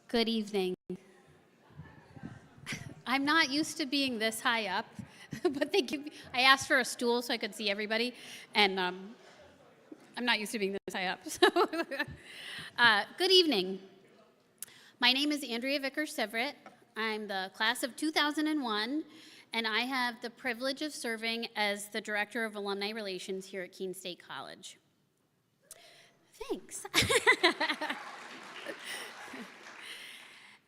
Good evening. I'm not used to being this high up, but I asked for a stool so I could see everybody, and I'm not used to being this high up. So, good evening. My name is Andrea Vickers-Severett. I'm the class of 2001, and I have the privilege of serving as the Director of Alumni Relations here at Keene State College. Thanks.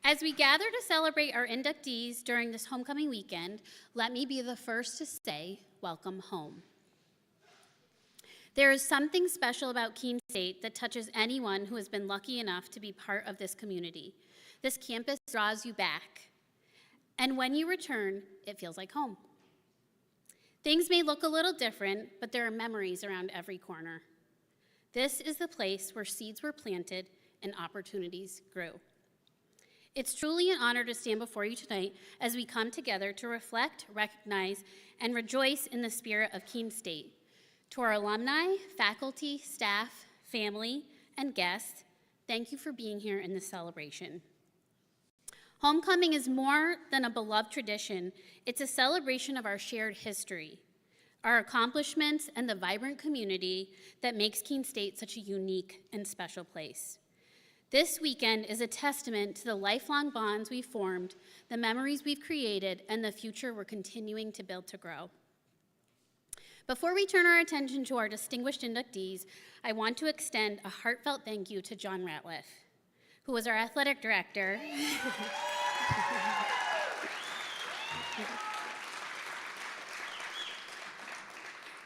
As we gather to celebrate our inductees during this homecoming weekend, let me be the first to say, welcome home. There is something special about Keene State that touches anyone who has been lucky enough to be part of this community. This campus draws you back, and when you return, it feels like home. Things may look a little different, but there are memories around every corner. This is the place where seeds were planted and opportunities grew. It's truly an honor to stand before you tonight as we come together to reflect, recognize, and rejoice in the spirit of Keene State. To our alumni, faculty, staff, family, and guests, thank you for being here in this celebration. Homecoming is more than a beloved tradition. It's a celebration of our shared history, our accomplishments, and the vibrant community that makes Keene State such a unique and special place. This weekend is a testament to the lifelong bonds we've formed, the memories we've created, and the future we're continuing to build to grow. Before we turn our attention to our distinguished inductees, I want to extend a heartfelt thank you to John Ratliff, who was our athletic director.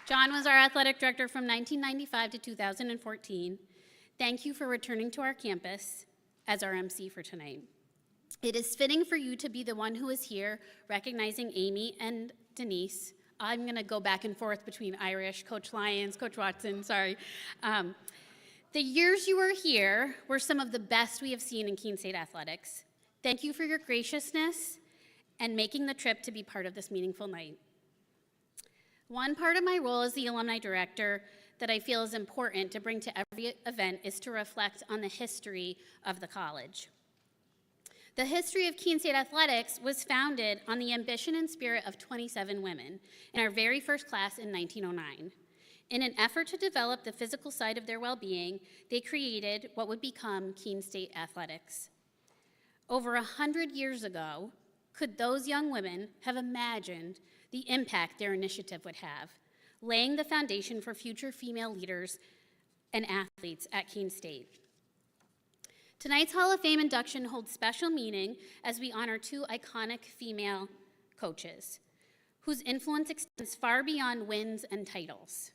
John was our athletic director from 1995 to 2014. Thank you for returning to our campus as our MC for tonight. It is fitting for you to be the one who is here recognizing Amy and Denise. I'm going to go back and forth between Irish, Coach Lyons, Coach Watson, sorry. The years you were here were some of the best we have seen in Keene State athletics. Thank you for your graciousness and making the trip to be part of this meaningful night. One part of my role as the alumni director that I feel is important to bring to every event is to reflect on the history of the college. The history of Keene State athletics was founded on the ambition and spirit of 27 women in our very first class in 1909. In an effort to develop the physical side of their well-being, they created what would become Keene State Athletics. Over 100 years ago, could those young women have imagined the impact their initiative would have, laying the foundation for future female leaders and athletes at Keene State? Tonight's Hall of Fame induction holds special meaning as we honor two iconic female coaches whose influence extends far beyond wins and titles.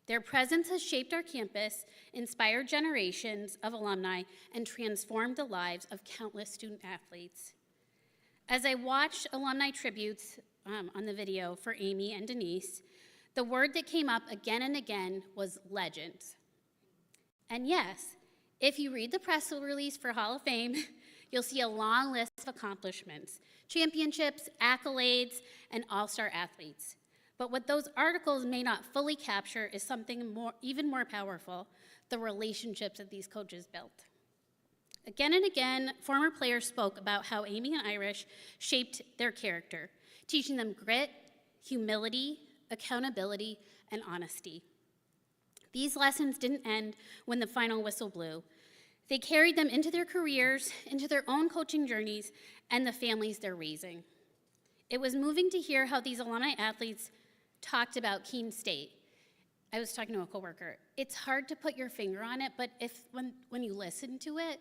Their presence has shaped our campus, inspired generations of alumni, and transformed the lives of countless student athletes. As I watched alumni tributes on the video for Amy and Denise, the word that came up again and again was legends. And yes, if you read the press release for Hall of Fame, you'll see a long list of accomplishments, championships, accolades, and all-star athletes. But what those articles may not fully capture is something even more powerful, the relationships that these coaches built. Again and again, former players spoke about how Amy and Irish shaped their character, teaching them grit, humility, accountability, and honesty. These lessons didn't end when the final whistle blew. They carried them into their careers, into their own coaching journeys, and the families they're raising. It was moving to hear how these alumni athletes talked about Keene State. I was talking to a coworker. It's hard to put your finger on it, but when you listen to it,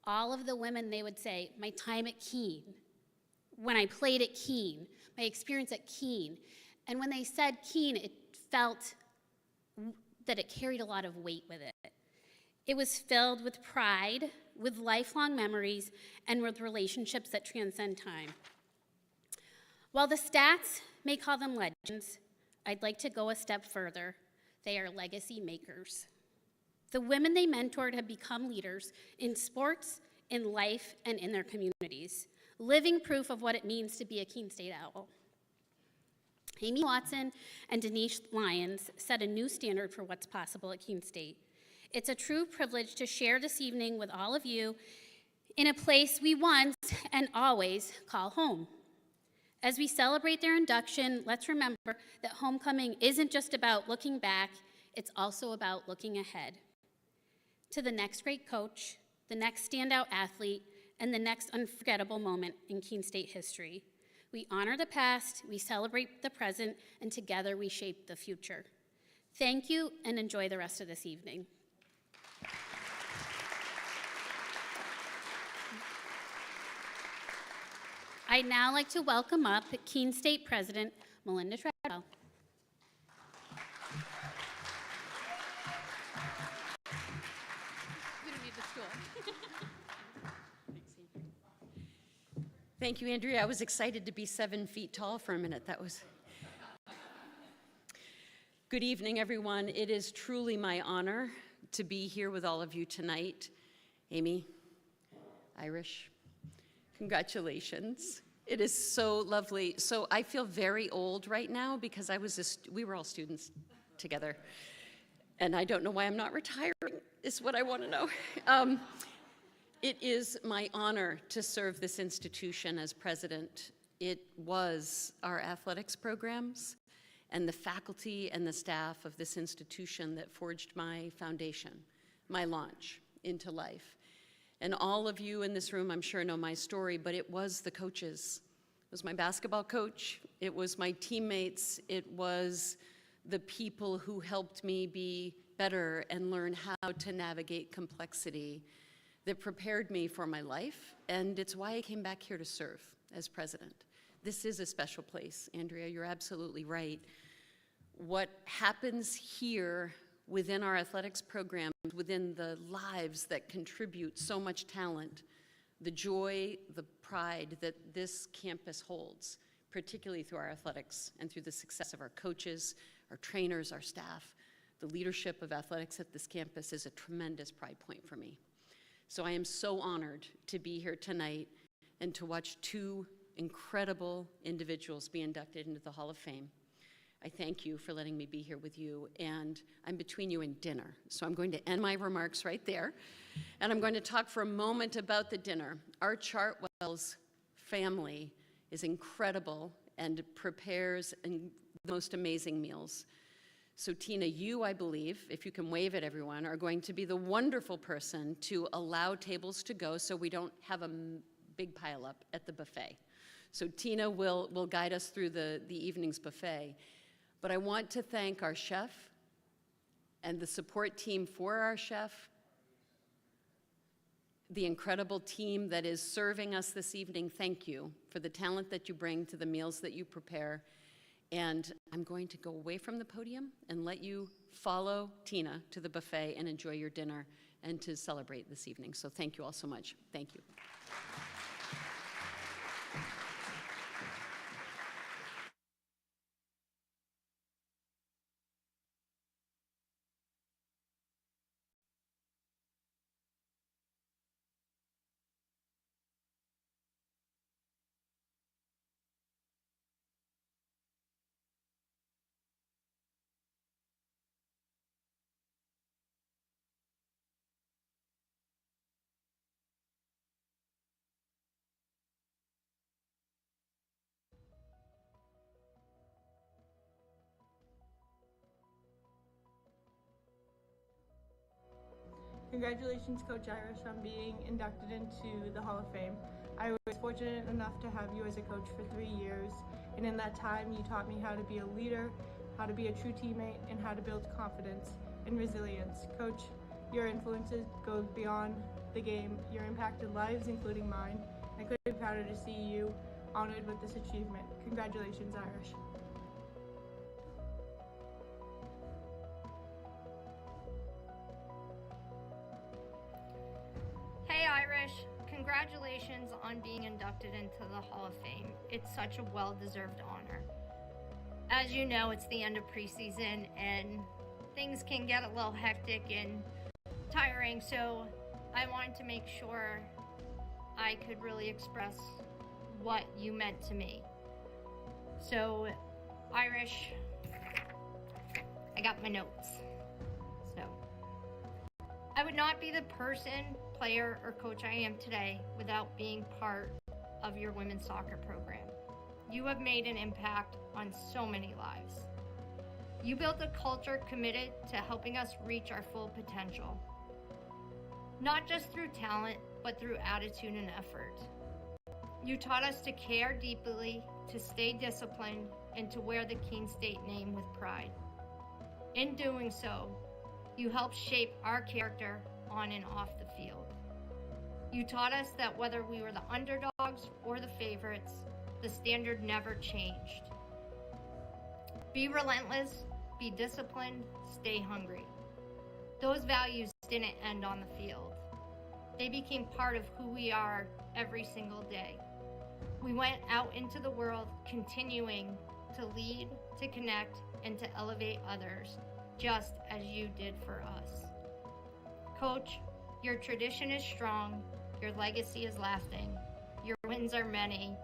all of the women, they would say, my time at Keene, when I played at Keene, my experience at Keene. And when they said Keene, it felt that it carried a lot of weight with it. It was filled with pride, with lifelong memories, and with relationships that transcend time. While the stats may call them legends, I'd like to go a step further. They are legacy makers. The women they mentored have become leaders in sports, in life, and in their communities, living proof of what it means to be a Keene State Owl. Amy Watson and Denise Lyons set a new standard for what's possible at Keene State. It's a true privilege to share this evening with all of you in a place we once and always call home. As we celebrate their induction, let's remember that homecoming isn't just about looking back, it's also about looking ahead to the next great coach, the next standout athlete, and the next unforgettable moment in Keene State history. We honor the past, we celebrate the present, and together we shape the future. Thank you, and enjoy the rest of this evening. I'd now like to welcome up Keene State President Melinda Treadwell. You don't need the stool. Thank you, Andrea. I was excited to be 7 feet tall for a minute. That was... Good evening, everyone. It is truly my honor to be here with all of you tonight. Amy, Irish, congratulations. It is so lovely. So I feel very old right now because we were all students together. And I don't know why I'm not retiring, is what I want to know. It is my honor to serve this institution as president. It was our athletics programs and the faculty and the staff of this institution that forged my foundation, my launch into life. And all of you in this room, I'm sure, know my story, but it was the coaches. It was my basketball coach. It was my teammates. It was the people who helped me be better and learn how to navigate complexity that prepared me for my life. And it's why I came back here to serve as president. This is a special place, Andrea, you're absolutely right. What happens here within our athletics program, within the lives that contribute so much talent, the joy, the pride that this campus holds, particularly through our athletics and through the success of our coaches, our trainers, our staff, the leadership of athletics at this campus is a tremendous pride point for me. So I am so honored to be here tonight and to watch two incredible individuals be inducted into the Hall of Fame. I thank you for letting me be here with you, and I'm between you and dinner, so I'm going to end my remarks right there, and I'm going to talk for a moment about the dinner. Our Chartwell's family is incredible and prepares the most amazing meals. So Tina, you, I believe, if you can wave at everyone, are going to be the wonderful person to allow tables to go so we don't have a big pile up at the buffet. So Tina will guide us through the evening's buffet. But I want to thank our chef and the support team for our chef, the incredible team that is serving us this evening. Thank you for the talent that you bring to the meals that you prepare. And I'm going to go away from the podium and let you follow Tina to the buffet and enjoy your dinner and to celebrate this evening. So thank you all so much. Thank you. Congratulations, Coach Irish, on being inducted into the Hall of Fame. I was fortunate enough to have you as a coach for 3 years, and in that time you taught me how to be a leader, how to be a true teammate, and how to build confidence and resilience. Coach, your influences go beyond the game. Your impacted lives, including mine. I couldn't be prouder to see you honored with this achievement. Congratulations, Irish. Hey Irish, congratulations on being inducted into the Hall of Fame. It's such a well-deserved honor. As you know, it's the end of preseason and things can get a little hectic and tiring, so I wanted to make sure I could really express what you meant to me. So, Irish, I got my notes. So, I would not be the person player or coach I am today without being part of your women's soccer program. You have made an impact on so many lives. You built a culture committed to helping us reach our full potential, not just through talent, but through attitude and effort. You taught us to care deeply, to stay disciplined, and to wear the Keene State name with pride. In doing so, you helped shape our character on and off the field. You taught us that whether we were the underdogs or the favorites, the standard never changed. Be relentless, be disciplined, stay hungry. Those values didn't end on the field. They became part of who we are every single day. We went out into the world continuing to lead, to connect, and to elevate others, just as you did for us. Coach, your tradition is strong, your legacy is lasting, your wins are many,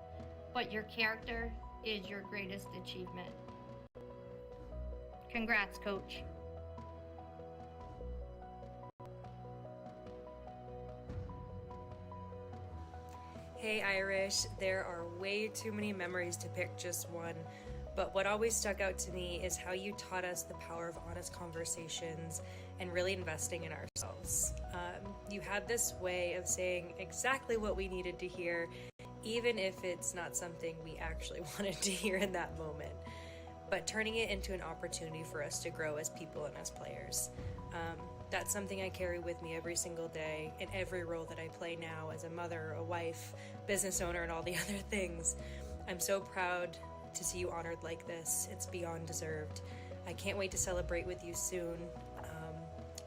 but your character is your greatest achievement. Congrats, Coach. Hey Irish, there are way too many memories to pick just one, but what always stuck out to me is how you taught us the power of honest conversations and really investing in ourselves. You had this way of saying exactly what we needed to hear, even if it's not something we actually wanted to hear in that moment, but turning it into an opportunity for us to grow as people and as players. That's something I carry with me every single day in every role that I play now as a mother, a wife, business owner, and all the other things. I'm so proud to see you honored like this. It's beyond deserved. I can't wait to celebrate with you soon.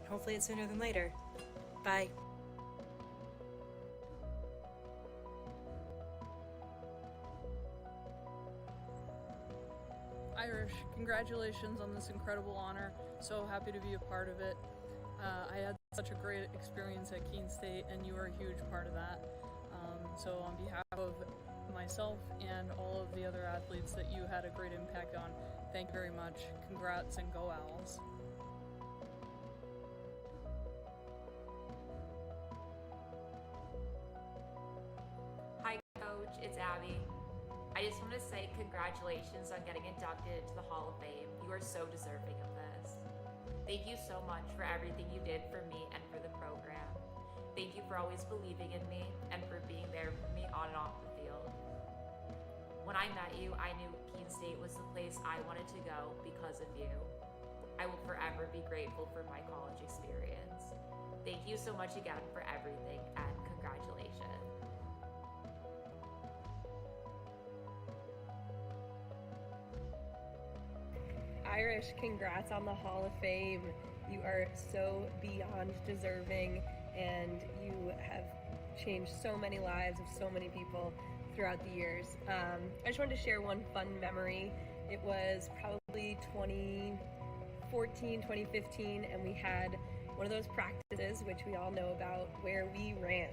Hopefully it's sooner than later. Bye. Irish, congratulations on this incredible honor. So happy to be a part of it. I had such a great experience at Keene State, and you are a huge part of that. So on behalf of myself and all of the other athletes that you had a great impact on, thank you very much. Congrats and go Owls. Hi Coach, it's Abby. I just want to say congratulations on getting inducted into the Hall of Fame. You are so deserving of this. Thank you so much for everything you did for me and for the program. Thank you for always believing in me and for being there for me on and off the field. When I met you, I knew Keene State was the place I wanted to go because of you. I will forever be grateful for my college experience. Thank you so much again for everything, and congratulations. Irish, congrats on the Hall of Fame. You are so beyond deserving, and you have changed so many lives of so many people throughout the years. I just wanted to share one fun memory. It was probably 2014, 2015, and we had one of those practices, which we all know about, where we ran.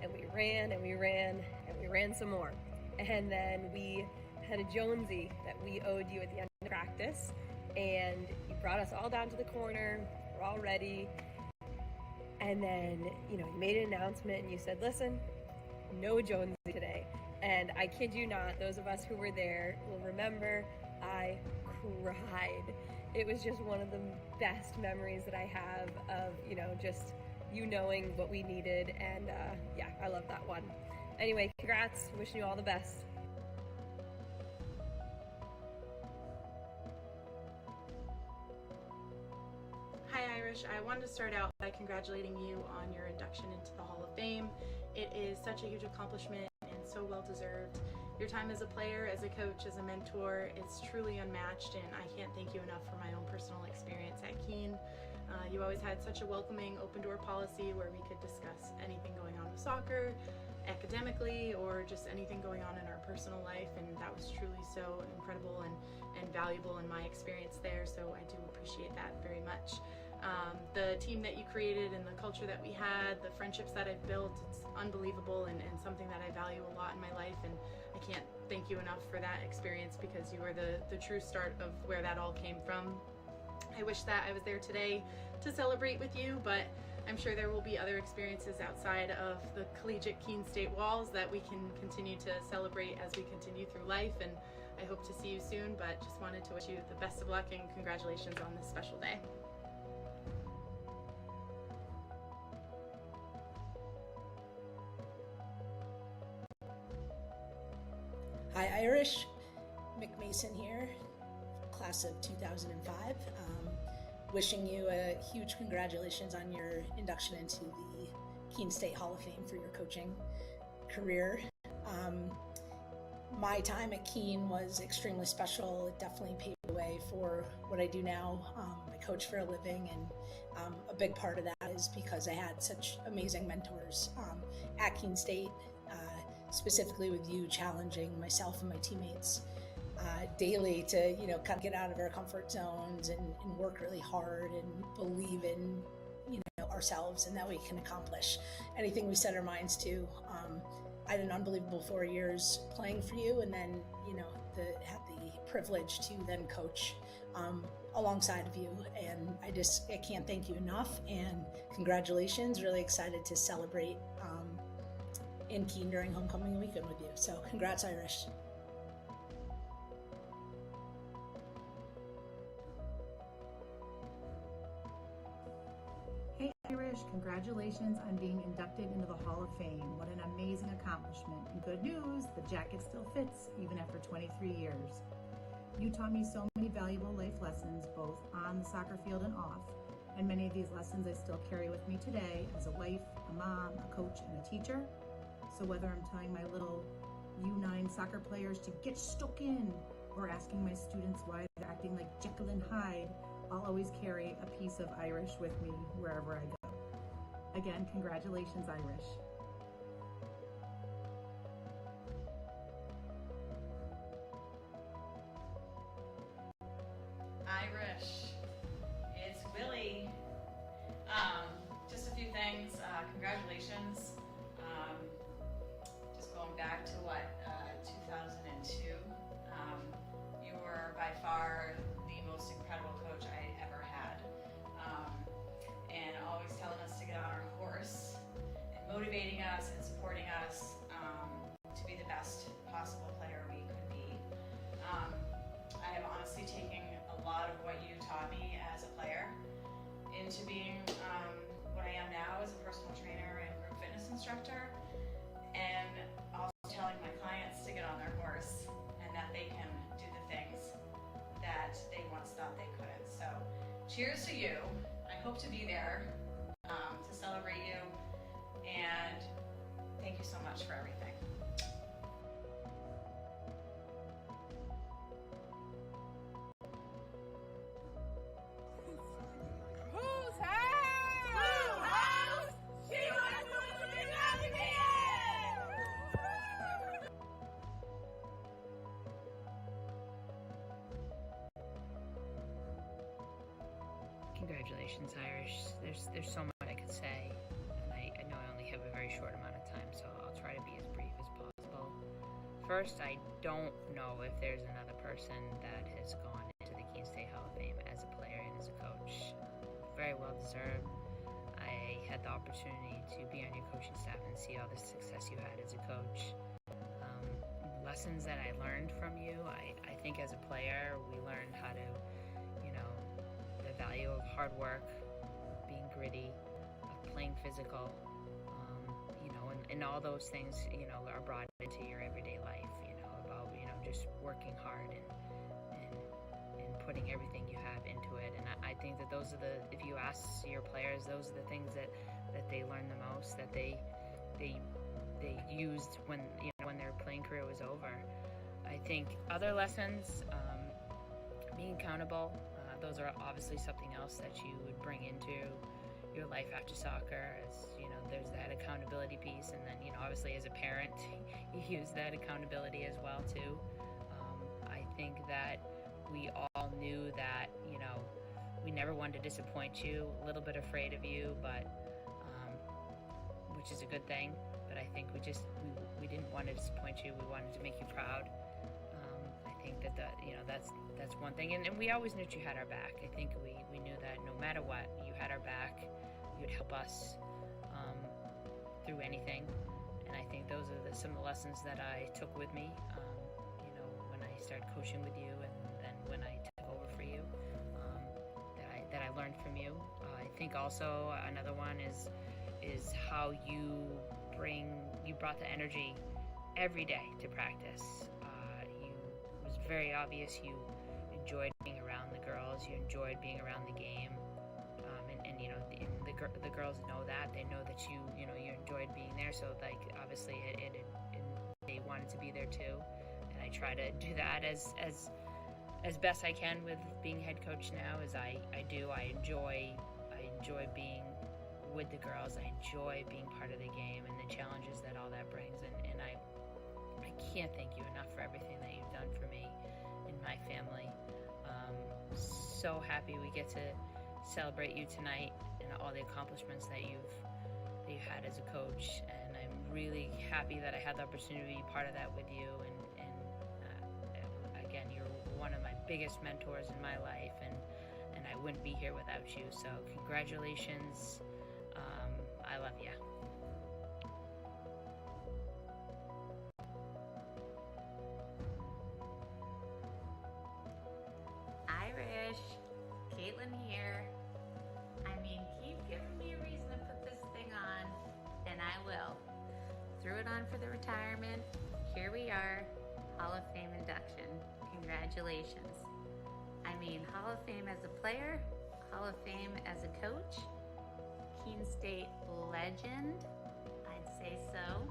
And we ran, and we ran, and we ran some more. And then we had a Jonesy that we owed you at the end of practice, and you brought us all down to the corner. We're all ready, and then you made an announcement and you said, listen, no Jonesy today. And I kid you not, those of us who were there will remember I cried. It was just one of the best memories that I have of just you knowing what we needed, and yeah, I love that one. Anyway, congrats, wishing you all the best. Hi Irish, I wanted to start out by congratulating you on your induction into the Hall of Fame. It is such a huge accomplishment and so well deserved. Your time as a player, as a coach, as a mentor, it's truly unmatched, and I can't thank you enough for my own personal experience at Keene. You always had such a welcoming, open door policy where we could discuss anything going on with soccer, academically, or just anything going on in our personal life, and that was truly so incredible and valuable in my experience there, so I do appreciate that very much. The team that you created and the culture that we had, the friendships that I've built, it's unbelievable and something that I value a lot in my life, and I can't thank you enough for that experience because you were the true start of where that all came from. I wish that I was there today to celebrate with you, but I'm sure there will be other experiences outside of the collegiate Keene State walls that we can continue to celebrate as we continue through life, and I hope to see you soon, but just wanted to wish you the best of luck and congratulations on this special day. Hi Irish, McMason here, class of 2005. Wishing you a huge congratulations on your induction into the Keene State Hall of Fame for your coaching career. My time at Keene was extremely special. It definitely paved the way for what I do now. I coach for a living, and a big part of that is because I had such amazing mentors at Keene State, specifically with you challenging myself and my teammates daily to, kind of get out of our comfort zones and work really hard and believe in, ourselves and that we can accomplish anything we set our minds to. I had an unbelievable 4 years playing for you, and then, had the privilege to then coach alongside of you. And I can't thank you enough, and congratulations. Really excited to celebrate in Keene during homecoming weekend with you. So congrats, Irish. Hey Irish, congratulations on being inducted into the Hall of Fame. What an amazing accomplishment. And good news, the jacket still fits even after 23 years. You taught me so many valuable life lessons, both on the soccer field and off. And many of these lessons I still carry with me today as a wife, a mom, a coach, and a teacher. So whether I'm telling my little U9 soccer players to get stuck in, or asking my students why they're acting like Jekyll and Hyde, I'll always carry a piece of Irish with me wherever I go. Again, congratulations, Irish. Irish, it's Willie. Just a few things. Congratulations. Just going back to 2002. You were by far the most incredible coach I ever had, and always telling us to get on our horse and motivating us and supporting us to be the best possible player we could be. I have honestly taken a lot of what you taught me as a player into being what I am now as a personal trainer and group fitness instructor, and also telling my clients to get on their horse and that they can do the things that they once thought they couldn't. So cheers to you. I hope to be there to celebrate you, and thank you so much for everything. Congratulations, Irish. There's so much I could say, and I know I only have a very short amount of time, so I'll try to be as brief as possible. First, I don't know if there's another person that has gone into the Keene State Hall of Fame as a player and as a coach. Very well deserved. I had the opportunity to be on your coaching staff and see all the success you had as a coach. Lessons that I learned from you, I think as a player, we learned how to, the value of hard work, being gritty, playing physical, and all those things, are brought into your everyday life, about, just working hard and putting everything you have into it. And I think that those are if you ask your players, those are the things that they learn the most, that they used when their playing career was over. I think other lessons, being accountable, those are obviously something else that you would bring into your life after soccer. As there's that accountability piece, and then obviously as a parent, you use that accountability as well too. I think that we all knew that we never wanted to disappoint you. A little bit afraid of you, but which is a good thing. But I think we didn't want to disappoint you. We wanted to make you proud. I think that's one thing, and we always knew you had our back. I think we knew that no matter what, you had our back. You would help us through anything. And I think those are some of the lessons that I took with me, when I started coaching with you, and then when I took over for you, that I learned from you. I think also another one is how you brought the energy every day to practice. It was very obvious you enjoyed being around the girls, you enjoyed being around the game, and the girls know that. They know that you enjoyed being there, so like obviously they wanted to be there too, and I try to do that as best I can with being head coach now. As I enjoy being with the girls. I enjoy being part of the game and the challenges that all that brings, and I can't thank you enough for everything that you've done for me and my family. So happy we get to celebrate you tonight and all the accomplishments that you've had as a coach, and I'm really happy that I had the opportunity to be part of that with you, and again, you're one of my biggest mentors in my life, and I wouldn't be here without you, so congratulations. I love you. Irish, Caitlin here. I mean, keep giving me a reason to put this thing on, and I will. Threw it on for the retirement. Here we are, Hall of Fame induction. Congratulations. I mean, Hall of Fame as a player, Hall of Fame as a coach, Keene State legend, I'd say so.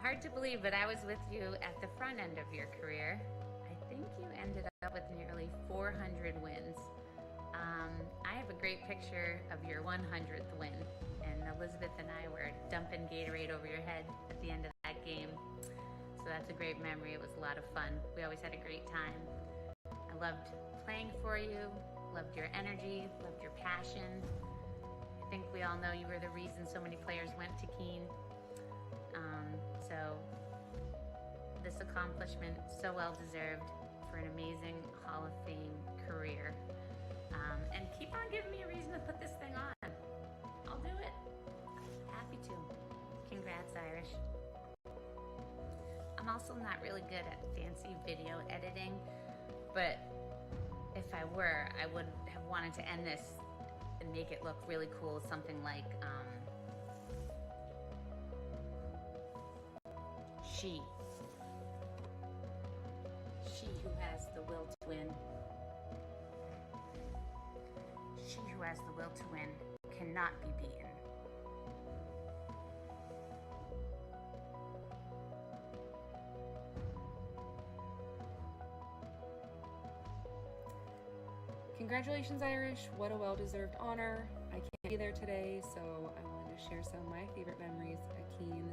Hard to believe, but I was with you at the front end of your career. I think you ended up with nearly 400 wins. I have a great picture of your 100th win, and Elizabeth and I were dumping Gatorade over your head at the end of that game. So that's a great memory. It was a lot of fun. We always had a great time. I loved playing for you, loved your energy, loved your passion. I think we all know you were the reason so many players went to Keene. So this accomplishment, so well deserved for an amazing Hall of Fame career. And keep on giving me a reason to put this thing on. I'll do it. Happy to. Congrats, Irish. I'm also not really good at fancy video editing, but if I were, I would have wanted to end this and make it look really cool, something like, she who has the will to win. She who has the will to win cannot be beaten. Congratulations, Irish. What a well-deserved honor. I can't be there today, so I wanted to share some of my favorite memories at Keene.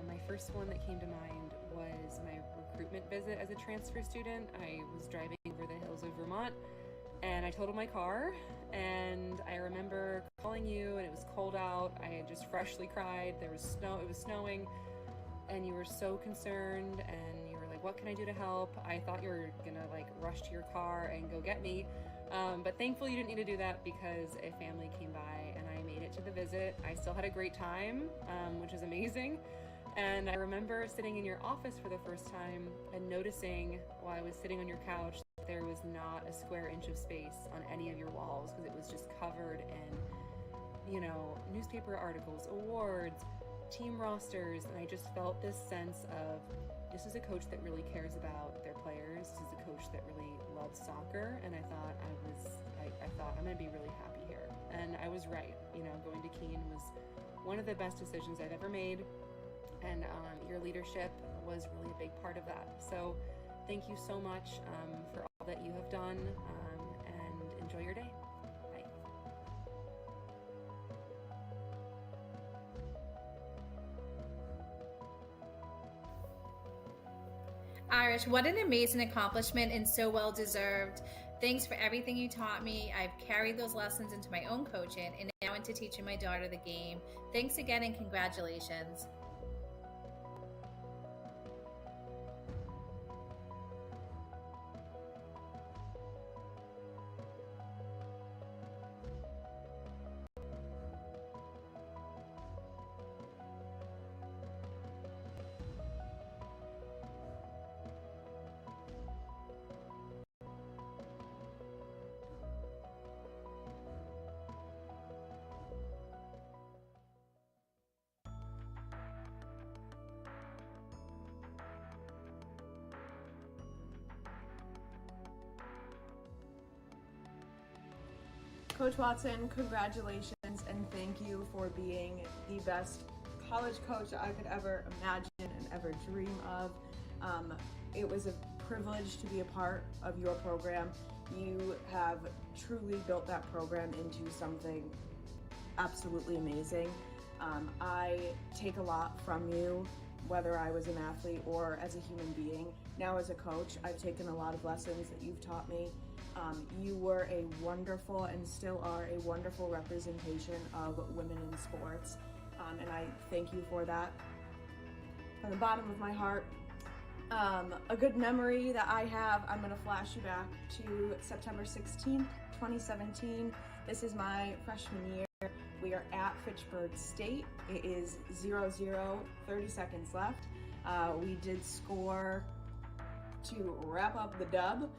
My first one that came to mind was my recruitment visit as a transfer student. I was driving over the hills of Vermont, and I totaled my car, and I remember calling you, and it was cold out. I had just freshly cried. There was snow. It was snowing, and you were so concerned, and you were like, what can I do to help? I thought you were gonna like rush to your car and go get me. But thankfully you didn't need to do that because a family came by and I made it to the visit. I still had a great time, which is amazing. And I remember sitting in your office for the first time and noticing while I was sitting on your couch that there was not a square inch of space on any of your walls because it was just covered in, newspaper articles, awards, team rosters, and I just felt this sense of this is a coach that really cares about their players. This is a coach that really loves soccer, and I thought I'm going to be really happy here. And I was right. Going to Keene was one of the best decisions I've ever made, and your leadership was really a big part of that. So thank you so much for all that you have done, and enjoy your day. Bye. Irish, what an amazing accomplishment and so well deserved. Thanks for everything you taught me. I've carried those lessons into my own coaching and now into teaching my daughter the game. Thanks again and congratulations. Coach Watson, congratulations and thank you for being the best college coach I could ever imagine and ever dream of. It was a privilege to be a part of your program. You have truly built that program into something absolutely amazing. I take a lot from you, whether I was an athlete or as a human being. Now as a coach, I've taken a lot of lessons that you've taught me. You were a wonderful and still are a wonderful representation of women in sports, and I thank you for that. From the bottom of my heart, a good memory that I have, I'm going to flash you back to September 16th, 2017. This is my freshman year. We are at Fitchburg State. It is 0-0, 30 seconds left. We did score to wrap up the dub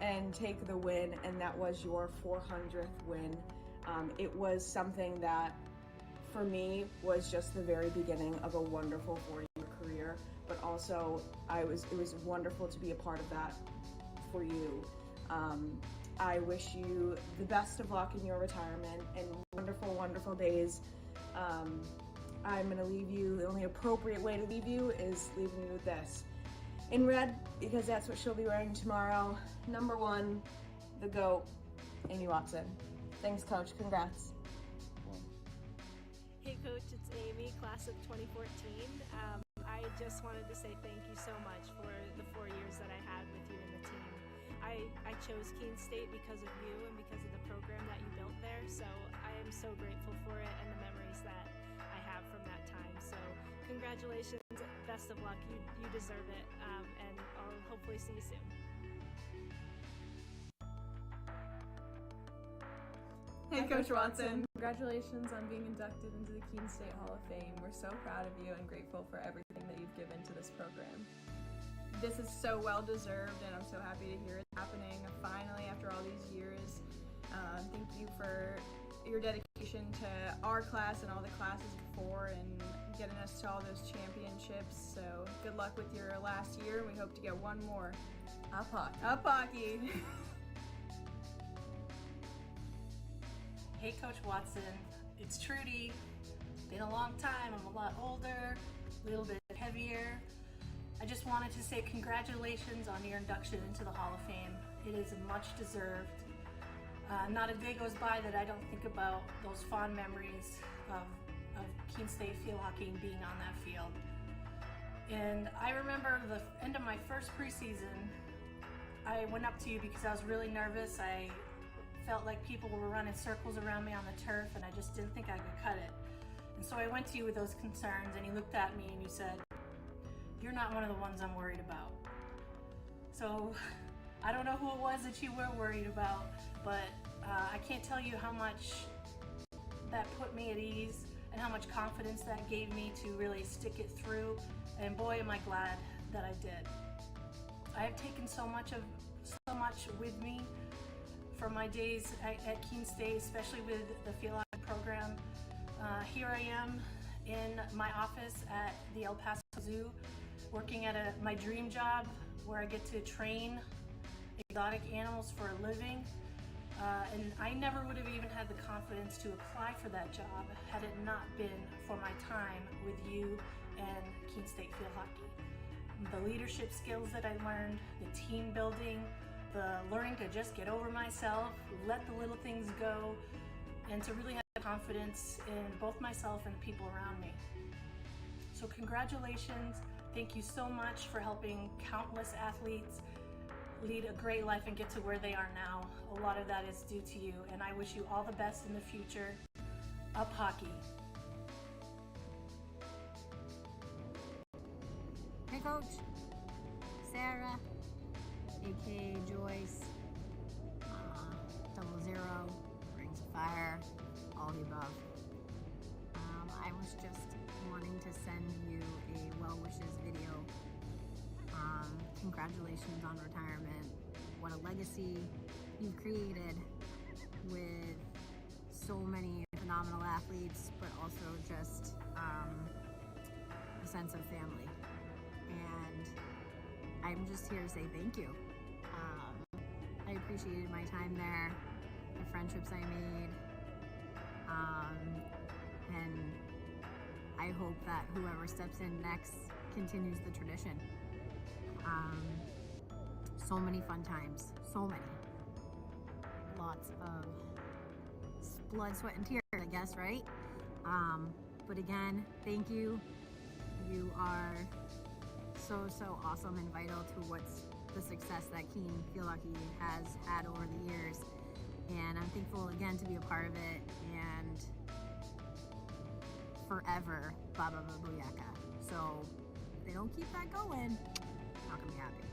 and take the win, and that was your 400th win. It was something that, for me, was just the very beginning of a wonderful 4-year career, but also it was wonderful to be a part of that for you. I wish you the best of luck in your retirement and wonderful, wonderful days. I'm going to leave you, the only appropriate way to leave you is leaving you with this. In red, because that's what she'll be wearing tomorrow, number 1, the GOAT, Amy Watson. Thanks, Coach. Congrats. Hey, Coach, it's Amy, class of 2014. I just wanted to say thank you so much for the 4 years that I had with you and the team. I chose Keene State because of you and because of the program that you built there, so I am so grateful for it and the memories that I have from that time. So congratulations, best of luck, you deserve it, and I'll hopefully see you soon. Hey, Coach Watson. Congratulations on being inducted into the Keene State Hall of Fame. We're so proud of you and grateful for everything that you've given to this program. This is so well deserved, and I'm so happy to hear it happening finally after all these years. Thank you for your dedication to our class and all the classes before and getting us to all those championships. So good luck with your last year, and we hope to get one more. Up hockey. Up hockey. Hey, Coach Watson, it's Trudy. Been a long time, I'm a lot older, a little bit heavier. I just wanted to say congratulations on your induction into the Hall of Fame. It is much deserved. Not a day goes by that I don't think about those fond memories of Keene State field hockey and being on that field. And I remember the end of my first preseason, I went up to you because I was really nervous. I felt like people were running circles around me on the turf and I just didn't think I could cut it. And so I went to you with those concerns and you looked at me and you said, "You're not one of the ones I'm worried about." So I don't know who it was that you were worried about, but I can't tell you how much that put me at ease and how much confidence that gave me to really stick it through. And boy, am I glad that I did. I have taken so much with me from my days at Keene State, especially with the field hockey program. Here I am in my office at the El Paso Zoo, working at my dream job where I get to train exotic animals for a living. And I never would have even had the confidence to apply for that job had it not been for my time with you and Keene State field hockey. The leadership skills that I learned, the team building, the learning to just get over myself, let the little things go, and to really have confidence in both myself and the people around me. So congratulations. Thank you so much for helping countless athletes lead a great life and get to where they are now. A lot of that is due to you, and I wish you all the best in the future. Up hockey. Hey, Coach. Sarah, aka Joyce, 00, Rings of Fire, all the above. I was just wanting to send you a well wishes video. Congratulations on retirement. What a legacy you've created with so many phenomenal athletes, but also just a sense of family. And I'm just here to say thank you. I appreciated my time there, the friendships I made, and I hope that whoever steps in next continues the tradition. So many fun times, so many. Lots of blood, sweat, and tears, I guess, right? But again, thank you. You are so awesome and vital to what's the success that Keene Field Hockey has had over the years. And I'm thankful again to be a part of it, and forever, Baba Booyaka. So if they don't keep that going, I'm not gonna be happy.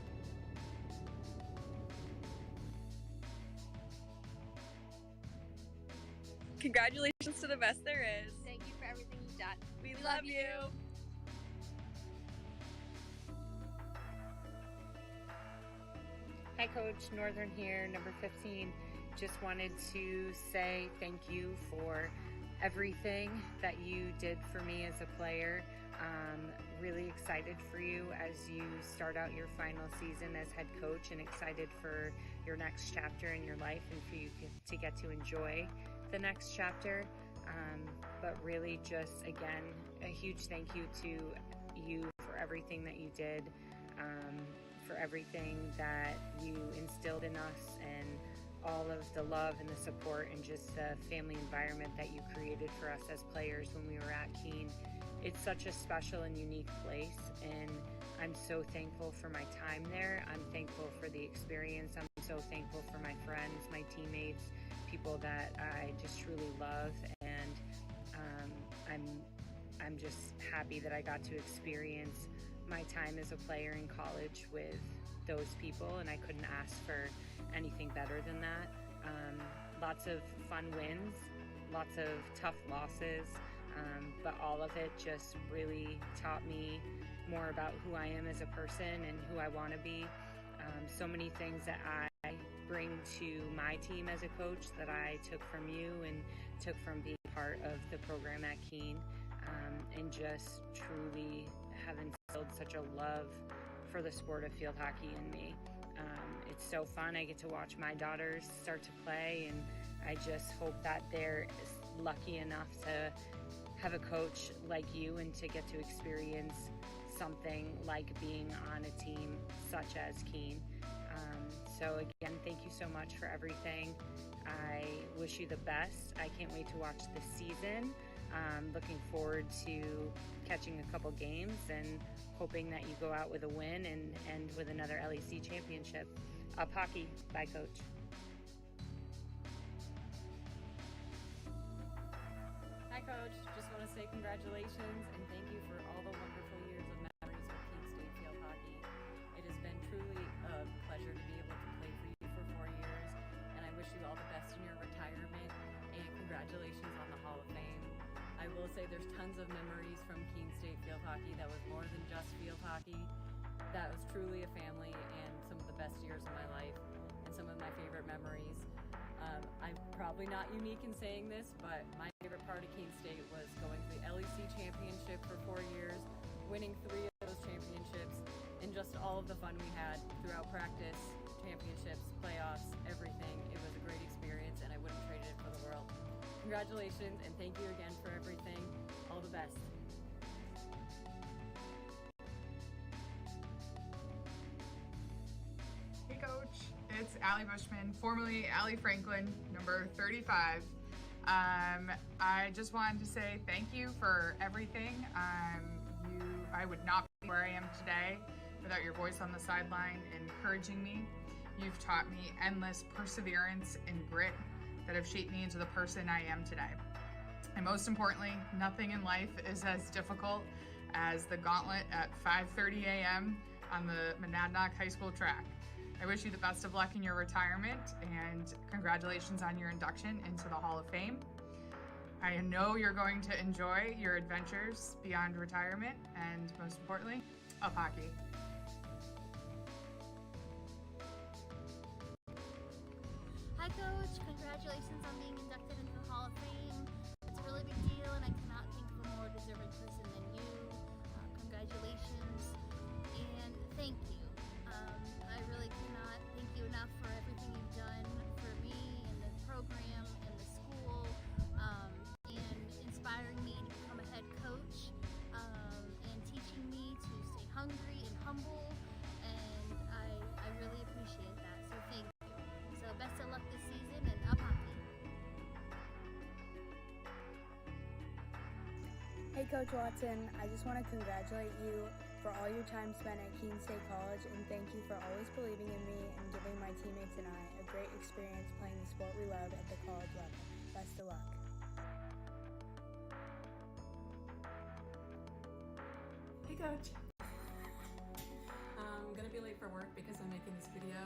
Congratulations to the best there is. Thank you for everything you've done. We love you. Hi Coach, Northern here, number 15. Just wanted to say thank you for everything that you did for me as a player. Really excited for you as you start out your final season as head coach, and excited for your next chapter in your life and for you to get to enjoy the next chapter. But really just, again, a huge thank you to you for everything that you did, for everything that you instilled in us, and all of the love and the support and just the family environment that you created for us as players when we were at Keene. It's such a special and unique place, and I'm so thankful for my time there. I'm thankful for the experience. I'm so thankful for my friends, my teammates, people that I just truly love, and I'm just happy that I got to experience my time as a player in college with those people, and I couldn't ask for anything better than that. Lots of fun wins, lots of tough losses, but all of it just really taught me more about who I am as a person and who I want to be. So many things that I bring to my team as a coach that I took from you and took from being part of the program at Keene, and just truly have instilled such a love for the sport of field hockey in me. It's so fun. I get to watch my daughters start to play, and I just hope that they're lucky enough to have a coach like you and to get to experience something like being on a team such as Keene. So again, thank you so much for everything. I wish you the best. I can't wait to watch this season. Looking forward to catching a couple games and hoping that you go out with a win and end with another LEC championship. Up hockey. Bye, Coach. Hi, Coach. Just want to say congratulations and thank you for all the wonderful years of memories with Keene State Field Hockey. It has been truly a pleasure to be able to play for you for 4 years, and I wish you all the best in your retirement, and congratulations on the Hall of Fame. I will say there's tons of memories from Keene State Field Hockey that was more than just field hockey. That was truly a family and some of the best years of my life and some of my favorite memories. I'm probably not unique in saying this, but my favorite part of Keene State was going to the LEC championship for 4 years, winning 3 of those championships, and just all of the fun we had throughout practice, championships, playoffs, everything. It was a great experience, and I wouldn't trade it for the world. Congratulations, and thank you again for everything. All the best. Hey Coach, it's Allie Bushman, formerly Allie Franklin, number 35. I just wanted to say thank you for everything. I would not be where I am today without your voice on the sideline encouraging me. You've taught me endless perseverance and grit that have shaped me into the person I am today. And most importantly, nothing in life is as difficult as the gauntlet at 5:30 a.m. on the Monadnock High School track. I wish you the best of luck in your retirement, and congratulations on your induction into the Hall of Fame. I know you're going to enjoy your adventures beyond retirement, and most importantly, up hockey. Hi Coach, congratulations on being inducted into the Hall of Fame. It's a really big deal, and I cannot think of a more deserving person than you. Congratulations, and thank you. I really cannot thank you enough for everything you've done for me and the program. Hey Coach Watson, I just want to congratulate you for all your time spent at Keene State College, and thank you for always believing in me and giving my teammates and I a great experience playing the sport we love at the college level. Best of luck. Hey Coach! I'm gonna be late for work because I'm making this video,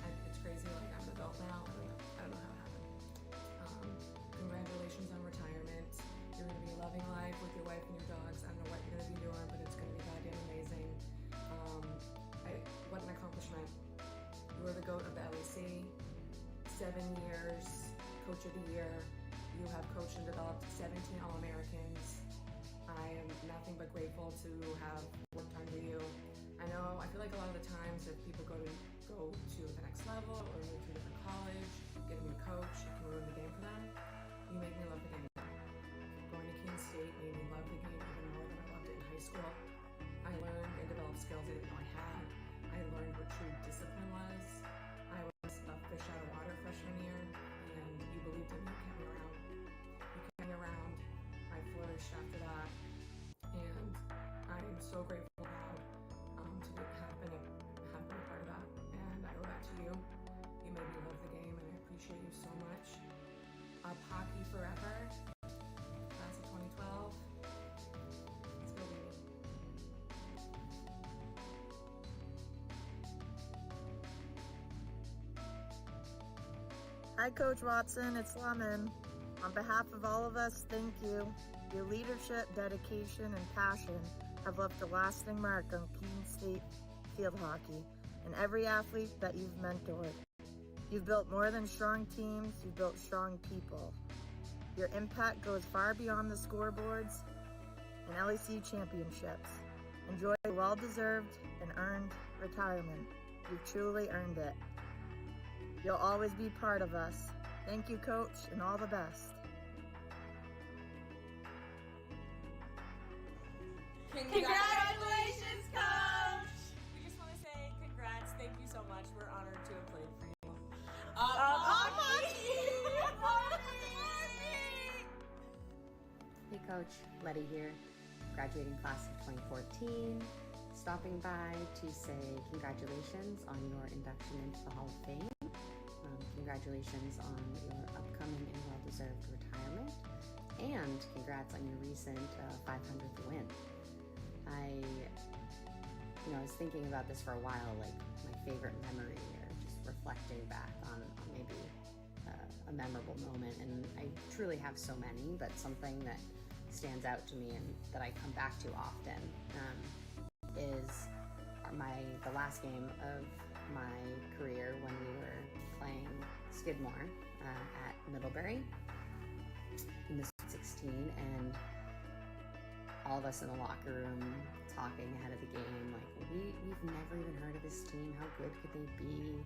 and it's crazy, like I'm an adult now, I don't know how it happened. Congratulations on retirement. You're gonna be loving life with your wife and your dogs. I don't know what you're gonna be doing, but it's gonna be goddamn amazing. What an accomplishment. You are the GOAT of the LEC, 7 years, Coach of the Year. You have coached and developed 17 All-Americans. I am nothing but grateful to have worked under you. I feel like a lot of the times if people go to the next level or move to a different college, get a new coach, it can ruin the game for them. You make me love the game. Going to Keene State made me love the game even more than I loved it in high school. I learned and developed skills I didn't know I had. I learned what true discipline was. I was a fish out of water freshman year, and you believed in me. You kept me around. I flourished after that, and I am so grateful and proud to have been a part of that, and I owe that to you. You made me love the game, and I appreciate you so much. Up hockey forever, class of 2012. Let's go, baby. Hi Coach Watson, it's Lemon. On behalf of all of us, thank you. Your leadership, dedication, and passion have left a lasting mark on Keene State field hockey and every athlete that you've mentored. You've built more than strong teams, you've built strong people. Your impact goes far beyond the scoreboards and LEC championships. Enjoy a well-deserved and earned retirement. You've truly earned it. You'll always be part of us. Thank you, Coach, and all the best. Congratulations, Coach! We just want to say congrats. Thank you so much. We're honored to have played for you. Hey Coach, Letty here, graduating class of 2014, stopping by to say congratulations on your induction into the Hall of Fame. Congratulations on your upcoming and well-deserved retirement, and congrats on your recent 500th win. I was thinking about this for a while, like my favorite memory, or just reflecting back on maybe a memorable moment, and I truly have so many, but something that stands out to me and that I come back to often is the last game of my career when we were playing Skidmore at Middlebury in the 16, and all of us in the locker room talking ahead of the game, like we've never even heard of this team, how good could they be,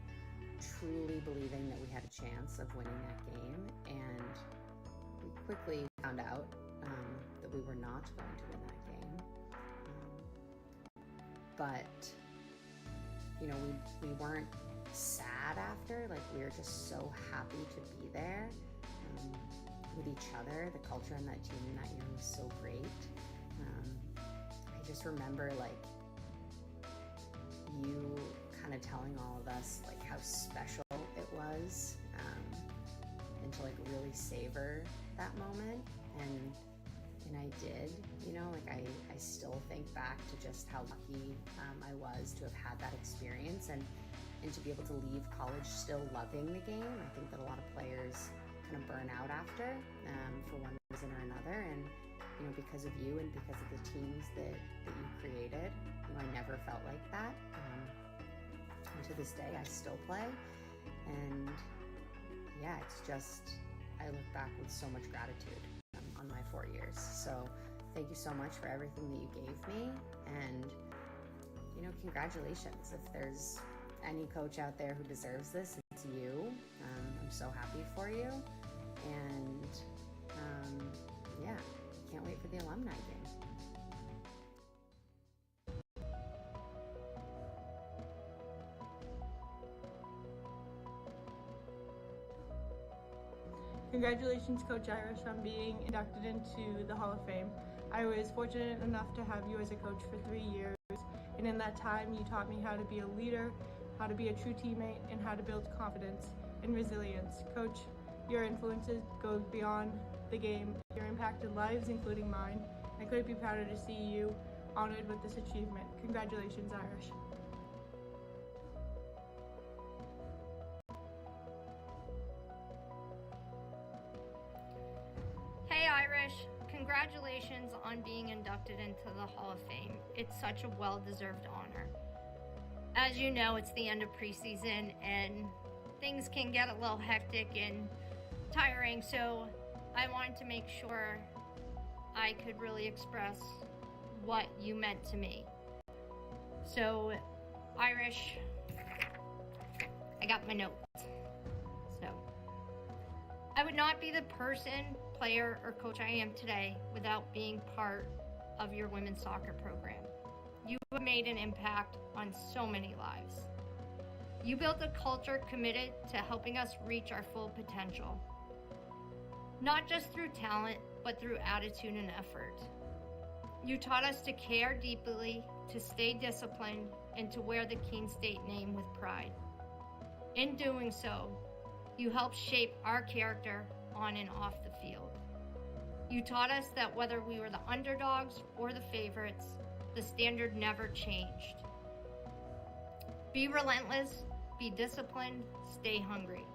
truly believing that we had a chance of winning that game, and we quickly found out that we were not going to win that game. But we weren't sad after, like we were just so happy to be there with each other. The culture in that team that year was so great. I just remember like you kind of telling all of us like how special it was, and to like really savor that moment, and I did, like I still think back to just how lucky I was to have had that experience, and to be able to leave college still loving the game. I think that a lot of players kind of burn out after for one reason or another, and because of you and because of the teams that you created, I never felt like that. And to this day, I still play, and yeah, it's just, I look back with so much gratitude on my 4 years. So thank you so much for everything that you gave me, and congratulations. If there's any coach out there who deserves this, it's you. I'm so happy for you, and yeah, can't wait for the alumni game. Congratulations, Coach Irish, on being inducted into the Hall of Fame. I was fortunate enough to have you as a coach for 3 years, and in that time you taught me how to be a leader, how to be a true teammate, and how to build confidence and resilience. Coach, your influences go beyond the game. Your impacted lives, including mine. I couldn't be prouder to see you honored with this achievement. Congratulations, Irish. Hey Irish, congratulations on being inducted into the Hall of Fame. It's such a well-deserved honor. As you know, it's the end of preseason and things can get a little hectic and tiring, so I wanted to make sure I could really express what you meant to me. So, Irish, I got my notes. So, I would not be the person, player, or coach I am today without being part of your women's soccer program. You have made an impact on so many lives. You built a culture committed to helping us reach our full potential. Not just through talent, but through attitude and effort. You taught us to care deeply, to stay disciplined, and to wear the Keene State name with pride. In doing so, you helped shape our character on and off the field. You taught us that whether we were the underdogs or the favorites, the standard never changed. Be relentless, be disciplined, stay hungry.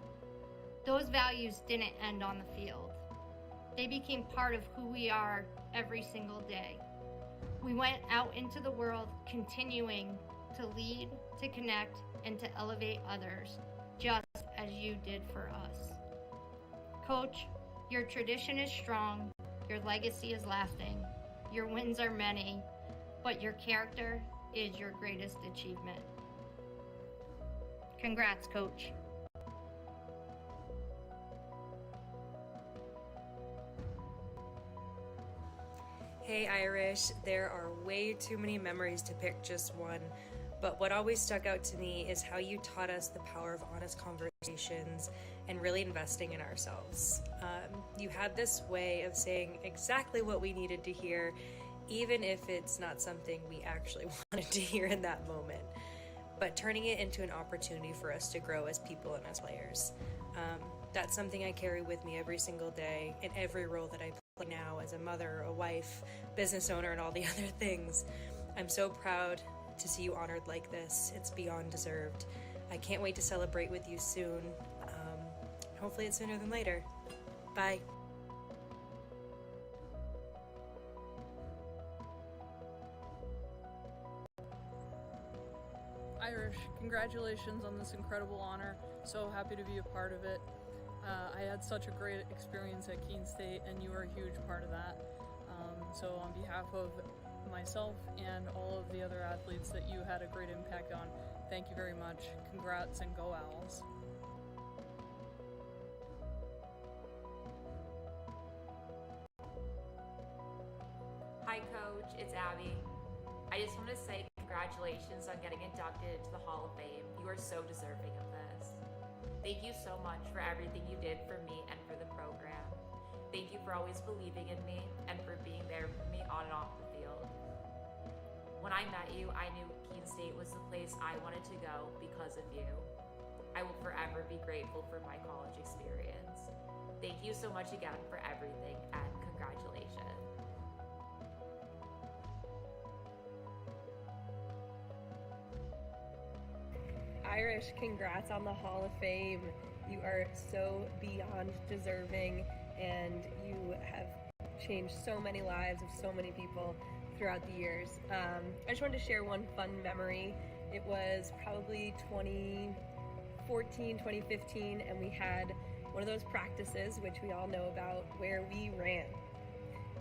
Those values didn't end on the field. They became part of who we are every single day. We went out into the world continuing to lead, to connect, and to elevate others, just as you did for us. Coach, your tradition is strong, your legacy is lasting, your wins are many, but your character is your greatest achievement. Congrats, Coach. Hey Irish, there are way too many memories to pick just one, but what always stuck out to me is how you taught us the power of honest conversations and really investing in ourselves. You had this way of saying exactly what we needed to hear, even if it's not something we actually wanted to hear in that moment, but turning it into an opportunity for us to grow as people and as players. That's something I carry with me every single day in every role that I play now as a mother, a wife, business owner, and all the other things. I'm so proud to see you honored like this. It's beyond deserved. I can't wait to celebrate with you soon. Hopefully it's sooner than later. Bye. Irish, congratulations on this incredible honor. So happy to be a part of it. I had such a great experience at Keene State, and you were a huge part of that. So on behalf of myself and all of the other athletes that you had a great impact on, thank you very much. Congrats and go Owls. Hi Coach, it's Abby. I just want to say congratulations on getting inducted into the Hall of Fame. You are so deserving of this. Thank you so much for everything you did for me and for the program. Thank you for always believing in me and for being there for me on and off the field. When I met you, I knew Keene State was the place I wanted to go because of you. I will forever be grateful for my college experience. Thank you so much again for everything, and congratulations. Irish, congrats on the Hall of Fame. You are so beyond deserving, and you have changed so many lives of so many people throughout the years. I just wanted to share one fun memory. It was probably 2014, 2015, and we had one of those practices, which we all know about, where we ran.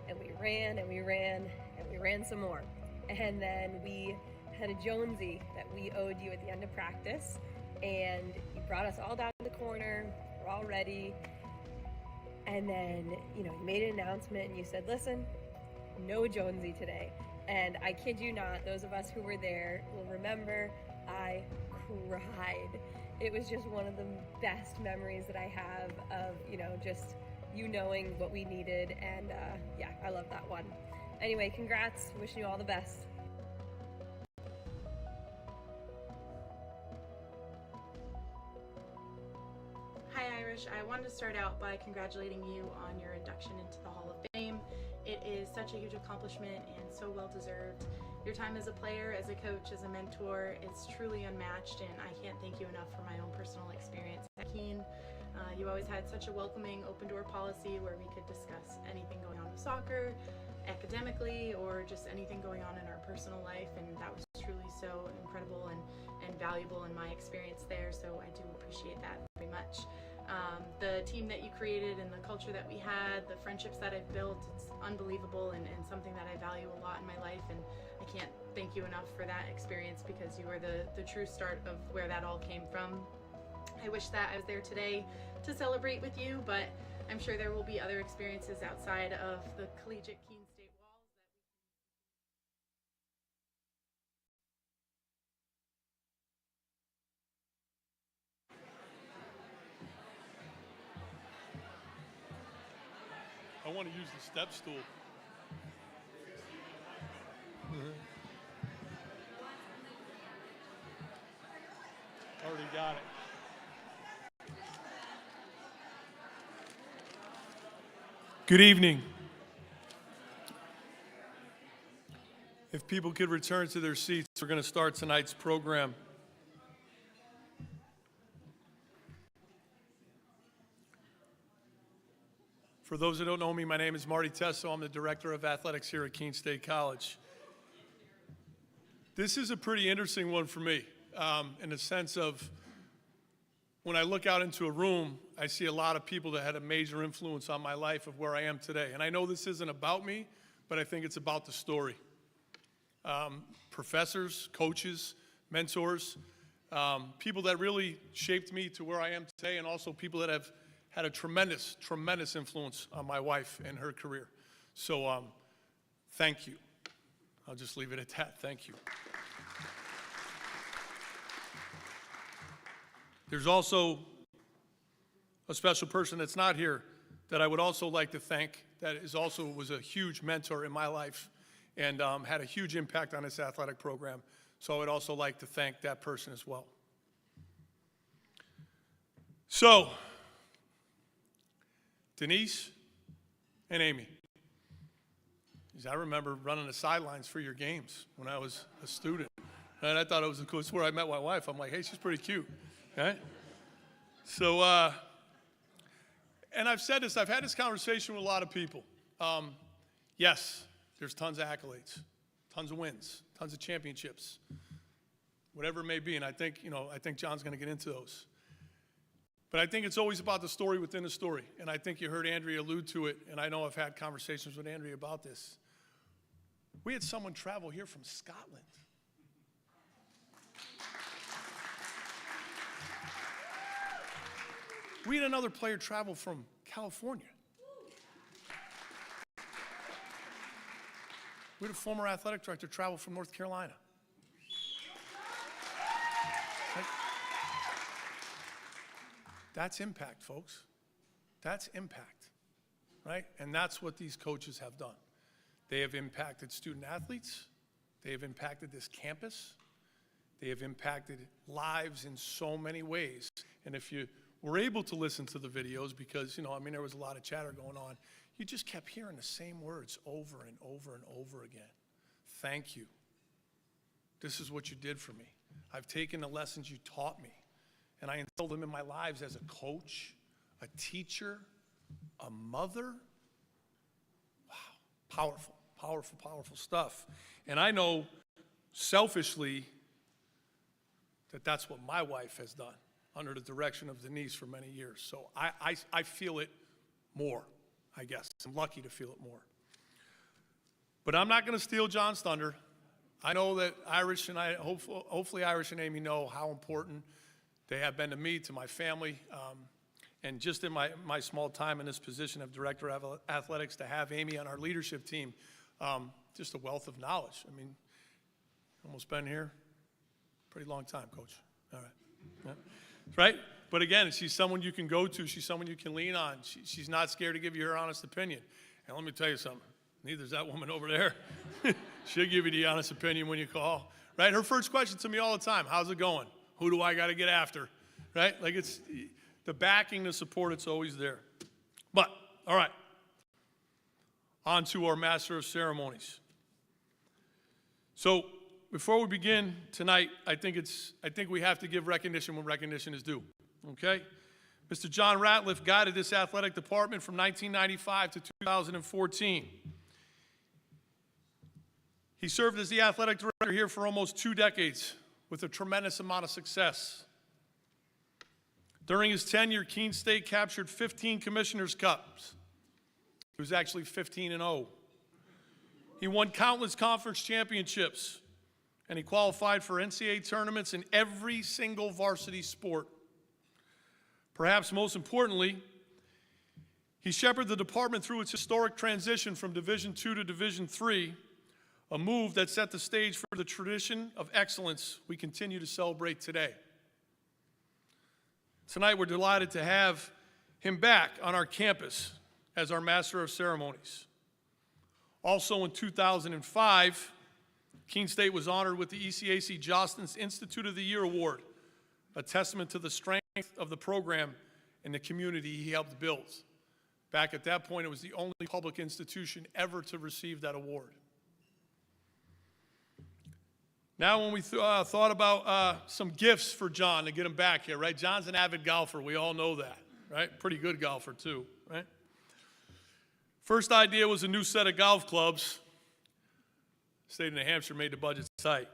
And we ran, and we ran, and we ran some more. And then we had a Jonesy that we owed you at the end of practice, and you brought us all down to the corner. We're all ready, and then you made an announcement and you said, listen, no Jonesy today. And I kid you not, those of us who were there will remember I cried. It was just one of the best memories that I have of just you knowing what we needed, and yeah, I love that one. Anyway, congrats. Wishing you all the best. Hi Irish, I wanted to start out by congratulating you on your induction into the Hall of Fame. It is such a huge accomplishment and so well deserved. Your time as a player, as a coach, as a mentor, it's truly unmatched, and I can't thank you enough for my own personal experience at Keene. You always had such a welcoming, open door policy where we could discuss anything going on with soccer, academically, or just anything going on in our personal life, and that was truly so incredible and valuable in my experience there, so I do appreciate that very much. The team that you created and the culture that we had, the friendships that I've built, it's unbelievable and something that I value a lot in my life, and I can't thank you enough for that experience because you were the true start of where that all came from. I wish that I was there today to celebrate with you, but I'm sure there will be other experiences outside of the collegiate Keene State walls I want to use the step stool. Already got it. Good evening. If people could return to their seats, we're going to start tonight's program. For those that don't know me, my name is Marty Tesso. I'm the Director of Athletics here at Keene State College. This is a pretty interesting one for me, in the sense of when I look out into a room, I see a lot of people that had a major influence on my life of where I am today. And I know this isn't about me, but I think it's about the story. Professors, coaches, mentors, people that really shaped me to where I am today, and also people that have had a tremendous, tremendous influence on my wife and her career. So thank you. I'll just leave it at that. Thank you. There's also a special person that's not here that I would also like to thank that was a huge mentor in my life and had a huge impact on this athletic program. So I would also like to thank that person as well. So, Denise and Amy. I remember running the sidelines for your games when I was a student. And I thought it was the coolest. Where I met my wife. I'm like, hey, she's pretty cute. Okay? So, and I've said this, I've had this conversation with a lot of people. Yes, there's tons of accolades, tons of wins, tons of championships, whatever it may be. And I think John's going to get into those. But I think it's always about the story within the story. And I think you heard Andrea allude to it, and I know I've had conversations with Andrea about this. We had someone travel here from Scotland. We had another player travel from California. We had a former athletic director travel from North Carolina. That's impact, folks. That's impact, right? And that's what these coaches have done. They have impacted student athletes. They have impacted this campus. They have impacted lives in so many ways. And if you were able to listen to the videos, because, there was a lot of chatter going on, you just kept hearing the same words over and over and over again. Thank you. This is what you did for me. I've taken the lessons you taught me, and I instilled them in my lives as a coach, a teacher, a mother. Wow, powerful, powerful, powerful stuff. And I know selfishly that that's what my wife has done under the direction of Denise for many years. So I feel it more, I guess. I'm lucky to feel it more. But I'm not going to steal John's thunder. I know that Irish and I, hopefully Irish and Amy know how important they have been to me, to my family, and just in my small time in this position of Director of Athletics, to have Amy on our leadership team, just a wealth of knowledge. Almost been here pretty long time, Coach. All right. Yeah. Right? But again, she's someone you can go to. She's someone you can lean on. She's not scared to give you her honest opinion. And let me tell you something. Neither is that woman over there. She'll give you the honest opinion when you call, right? Her first question to me all the time, how's it going? Who do I got to get after, right? Like it's the backing, the support, it's always there. But, all right, on to our Master of Ceremonies. So before we begin tonight, I think we have to give recognition when recognition is due, okay? Mr. John Ratliff guided this athletic department from 1995 to 2014. He served as the athletic director here for almost 2 decades with a tremendous amount of success. During his tenure, Keene State captured 15 Commissioner's Cups. It was actually 15-0. He won countless conference championships, and he qualified for NCAA tournaments in every single varsity sport. Perhaps most importantly, he shepherded the department through its historic transition from Division II to Division III, a move that set the stage for the tradition of excellence we continue to celebrate today. Tonight, we're delighted to have him back on our campus as our Master of Ceremonies. Also in 2005, Keene State was honored with the ECAC Jostens Institute of the Year Award, a testament to the strength of the program and the community he helped build. Back at that point, it was the only public institution ever to receive that award. Now, when we thought about some gifts for John to get him back here, right? John's an avid golfer. We all know that, right? Pretty good golfer, too, right? First idea was a new set of golf clubs. State of New Hampshire made the budget tight.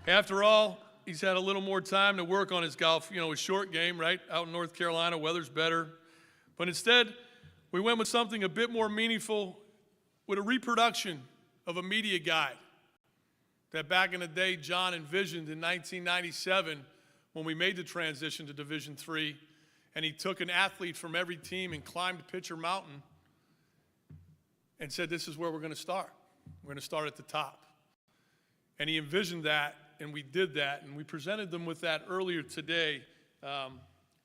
After all, he's had a little more time to work on his golf, his short game, right? Out in North Carolina, weather's better. But instead, we went with something a bit more meaningful, with a reproduction of a media guide that back in the day John envisioned in 1997 when we made the transition to Division III, and he took an athlete from every team and climbed Pitcher Mountain and said, this is where we're going to start. We're going to start at the top. And he envisioned that, and we did that, and we presented them with that earlier today.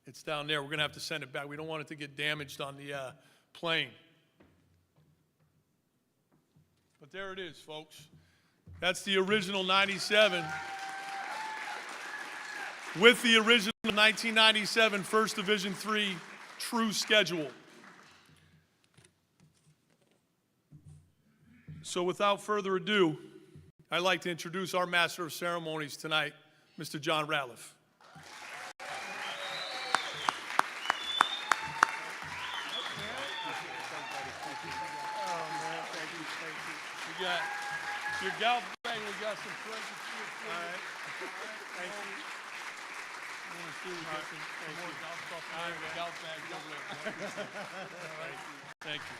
It's down there. We're going to have to send it back. We don't want it to get damaged on the plane. But there it is, folks. That's the original 97 with the original 1997 First Division III true schedule. So without further ado, I'd like to introduce our Master of Ceremonies tonight, Mr. John Ratliff. We got your golf bag, we got some presents here for you. All right. Thank you. I want to see we got some more golf stuff in the golf bag over there. All right. Thank you.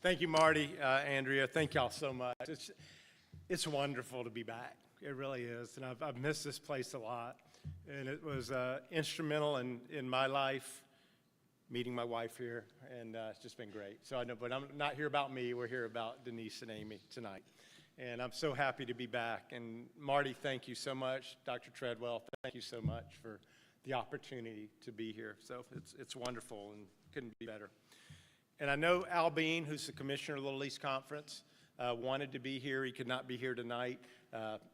Thank you, Marty, Andrea. Thank y'all so much. It's wonderful to be back. It really is, and I've missed this place a lot. And it was instrumental in my life, meeting my wife here, and it's just been great. So I know, but I'm not here about me. We're here about Denise and Amy tonight. And I'm so happy to be back. And Marty, thank you so much. Dr. Treadwell, thank you so much for the opportunity to be here. So it's wonderful and couldn't be better. And I know Al Bean, who's the commissioner of the Little East Conference, wanted to be here. He could not be here tonight.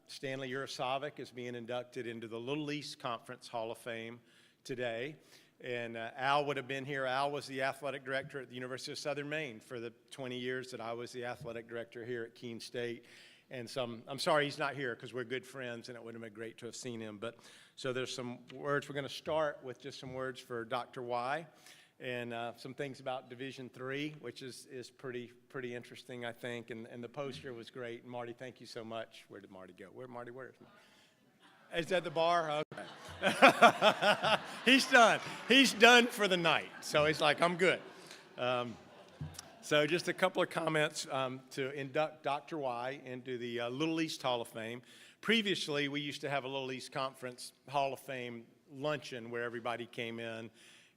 Stanley Yarosewick is being inducted into the Little East Conference Hall of Fame today. And Al would have been here. Al was the athletic director at the University of Southern Maine for the 20 years that I was the athletic director here at Keene State. And so I'm sorry he's not here because we're good friends and it would have been great to have seen him. But so there's some words. We're going to start with just some words for Dr. Y. And some things about Division III, which is pretty interesting, I think. And the poster was great. And Marty, thank you so much. Where did Marty go? Where is Marty? Is that the bar? Okay. He's done. He's done for the night. So he's like, I'm good. So just a couple of comments to induct Dr. Y into the Little East Hall of Fame. Previously, we used to have a Little East Conference Hall of Fame luncheon where everybody came in.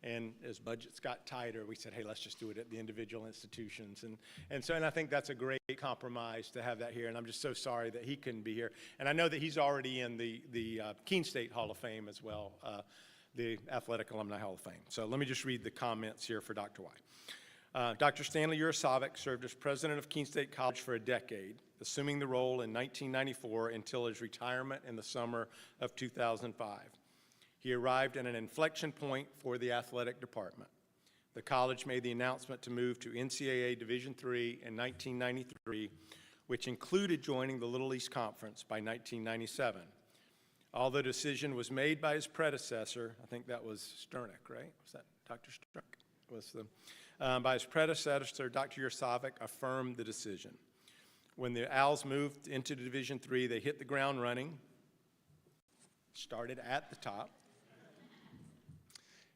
And as budgets got tighter, we said, hey, let's just do it at the individual institutions. And I think that's a great compromise to have that here. And I'm just so sorry that he couldn't be here. And I know that he's already in the Keene State Hall of Fame as well. the Athletic Alumni Hall of Fame. So let me just read the comments here for Dr. Y. Dr. Stanley Yarosewick served as president of Keene State College for a decade, assuming the role in 1994 until his retirement in the summer of 2005. He arrived at an inflection point for the athletic department. The college made the announcement to move to NCAA Division III in 1993, which included joining the Little East Conference by 1997. Although the decision was made by his predecessor, I think that was Sternick, right? Was that Dr. Sternick? By his predecessor, Dr. Yarosewick affirmed the decision. When the Owls moved into Division III, they hit the ground running, started at the top,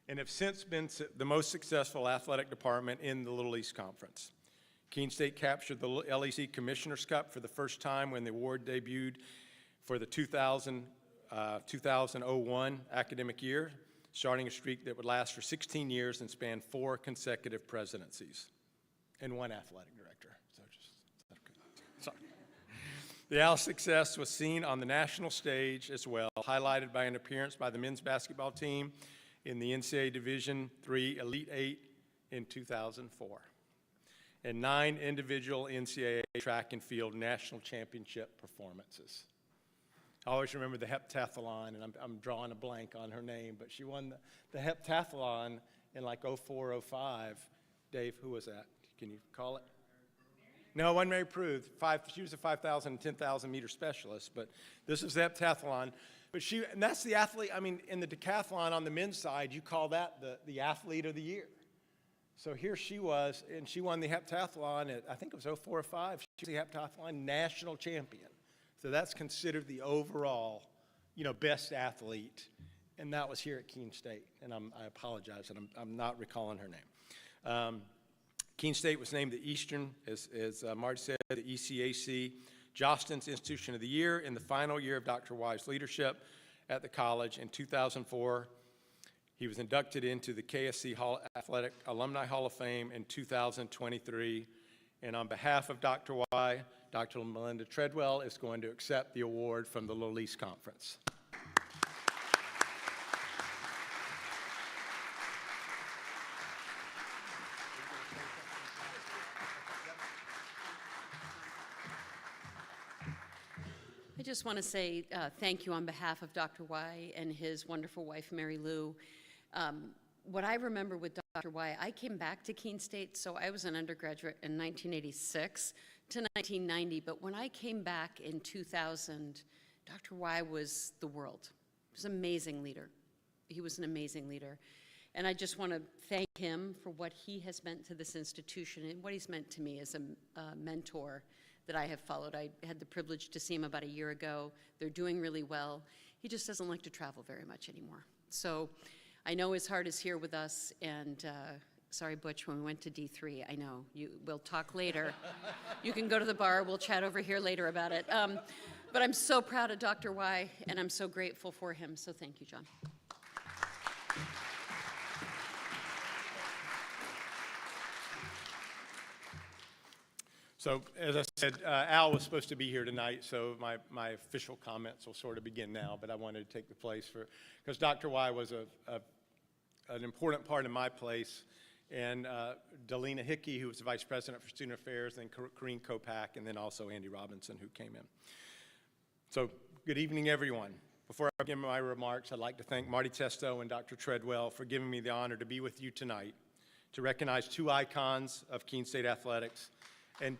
and have since been the most successful athletic department in the Little East Conference. Keene State captured the LEC Commissioner's Cup for the first time when the award debuted for the 2001 academic year, starting a streak that would last for 16 years and span 4 consecutive presidencies and 1 athletic director. So sorry. The Owls' success was seen on the national stage as well, highlighted by an appearance by the men's basketball team in the NCAA Division III Elite 8 in 2004, and 9 individual NCAA track and field national championship performances. I always remember the heptathlon, and I'm drawing a blank on her name, but she won the heptathlon in like 04, 05. Dave, who was that? Can you call it? No, it wasn't Mary Pruth. She was a 5,000 and 10,000 meter specialist, but this is the heptathlon. But and that's the athlete, I mean, in the decathlon on the men's side, you call that the athlete of the year. So here she was, and she won the heptathlon at, I think it was 04 or 05. She was the heptathlon national champion. So that's considered the overall, best athlete, and that was here at Keene State. And I apologize that I'm not recalling her name. Keene State was named the Eastern, as Marty said, the ECAC Jostens Institution of the Year in the final year of Dr. Y's leadership at the college in 2004. He was inducted into the KSC Athletic Alumni Hall of Fame in 2023. And on behalf of Dr. Y, Dr. Melinda Treadwell is going to accept the award from the Little East Conference. I just want to say thank you on behalf of Dr. Y and his wonderful wife, Mary Lou. What I remember with Dr. Y, I came back to Keene State, so I was an undergraduate in 1986 to 1990, but when I came back in 2000, Dr. Y was the world. He was an amazing leader. He was an amazing leader. And I just want to thank him for what he has meant to this institution and what he's meant to me as a mentor that I have followed. I had the privilege to see him about a year ago. They're doing really well. He just doesn't like to travel very much anymore. So I know his heart is here with us, and sorry, Butch, when we went to D3, I know, we'll talk later. You can go to the bar, we'll chat over here later about it. But I'm so proud of Dr. Y, and I'm so grateful for him, so thank you, John. So, as I said, Al was supposed to be here tonight, so my official comments will sort of begin now, but I wanted to take the place because Dr. Y was an important part of my place, and Delina Hickey, who was the Vice President for Student Affairs, and Corrine Kopak, and then also Andy Robinson, who came in. So, good evening, everyone. Before I begin my remarks, I'd like to thank Marty Testo and Dr. Treadwell for giving me the honor to be with you tonight to recognize 2 icons of Keene State athletics, and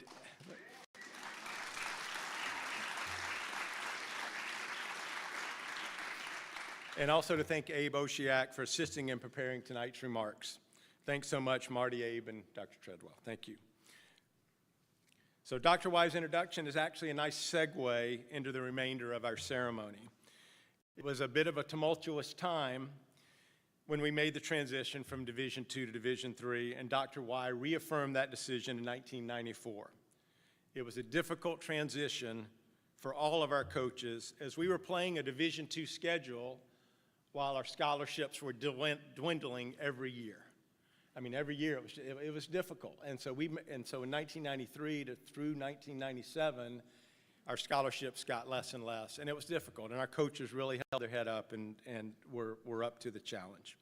also to thank Abe Oshiak for assisting in preparing tonight's remarks. Thanks so much, Marty, Abe, and Dr. Treadwell. Thank you. So Dr. Y's introduction is actually a nice segue into the remainder of our ceremony. It was a bit of a tumultuous time when we made the transition from Division II to Division III, and Dr. Y reaffirmed that decision in 1994. It was a difficult transition for all of our coaches as we were playing a Division II schedule while our scholarships were dwindling every year. I mean, every year it was difficult. And so in 1993 through 1997, our scholarships got less and less, and it was difficult, and our coaches really held their head up and were up to the challenge.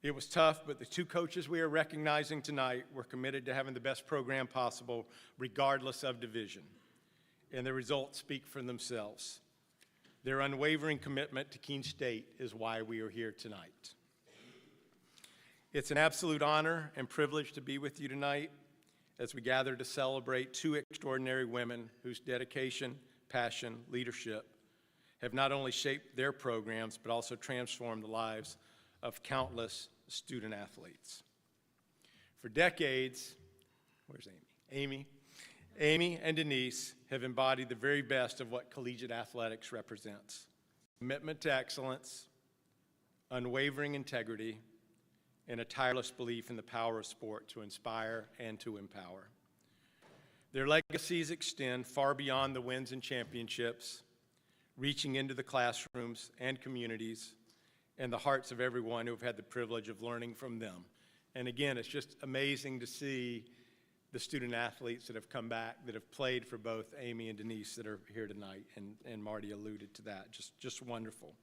It was tough, but the two coaches we are recognizing tonight were committed to having the best program possible, regardless of division, and the results speak for themselves. Their unwavering commitment to Keene State is why we are here tonight. It's an absolute honor and privilege to be with you tonight as we gather to celebrate two extraordinary women whose dedication, passion, leadership have not only shaped their programs, but also transformed the lives of countless student athletes. For decades, where's Amy? Amy and Denise have embodied the very best of what collegiate athletics represents: commitment to excellence, unwavering integrity, and a tireless belief in the power of sport to inspire and to empower. Their legacies extend far beyond the wins and championships, reaching into the classrooms and communities and the hearts of everyone who have had the privilege of learning from them. And again, it's just amazing to see the student athletes that have come back, that have played for both Amy and Denise that are here tonight, and Marty alluded to that. Just wonderful.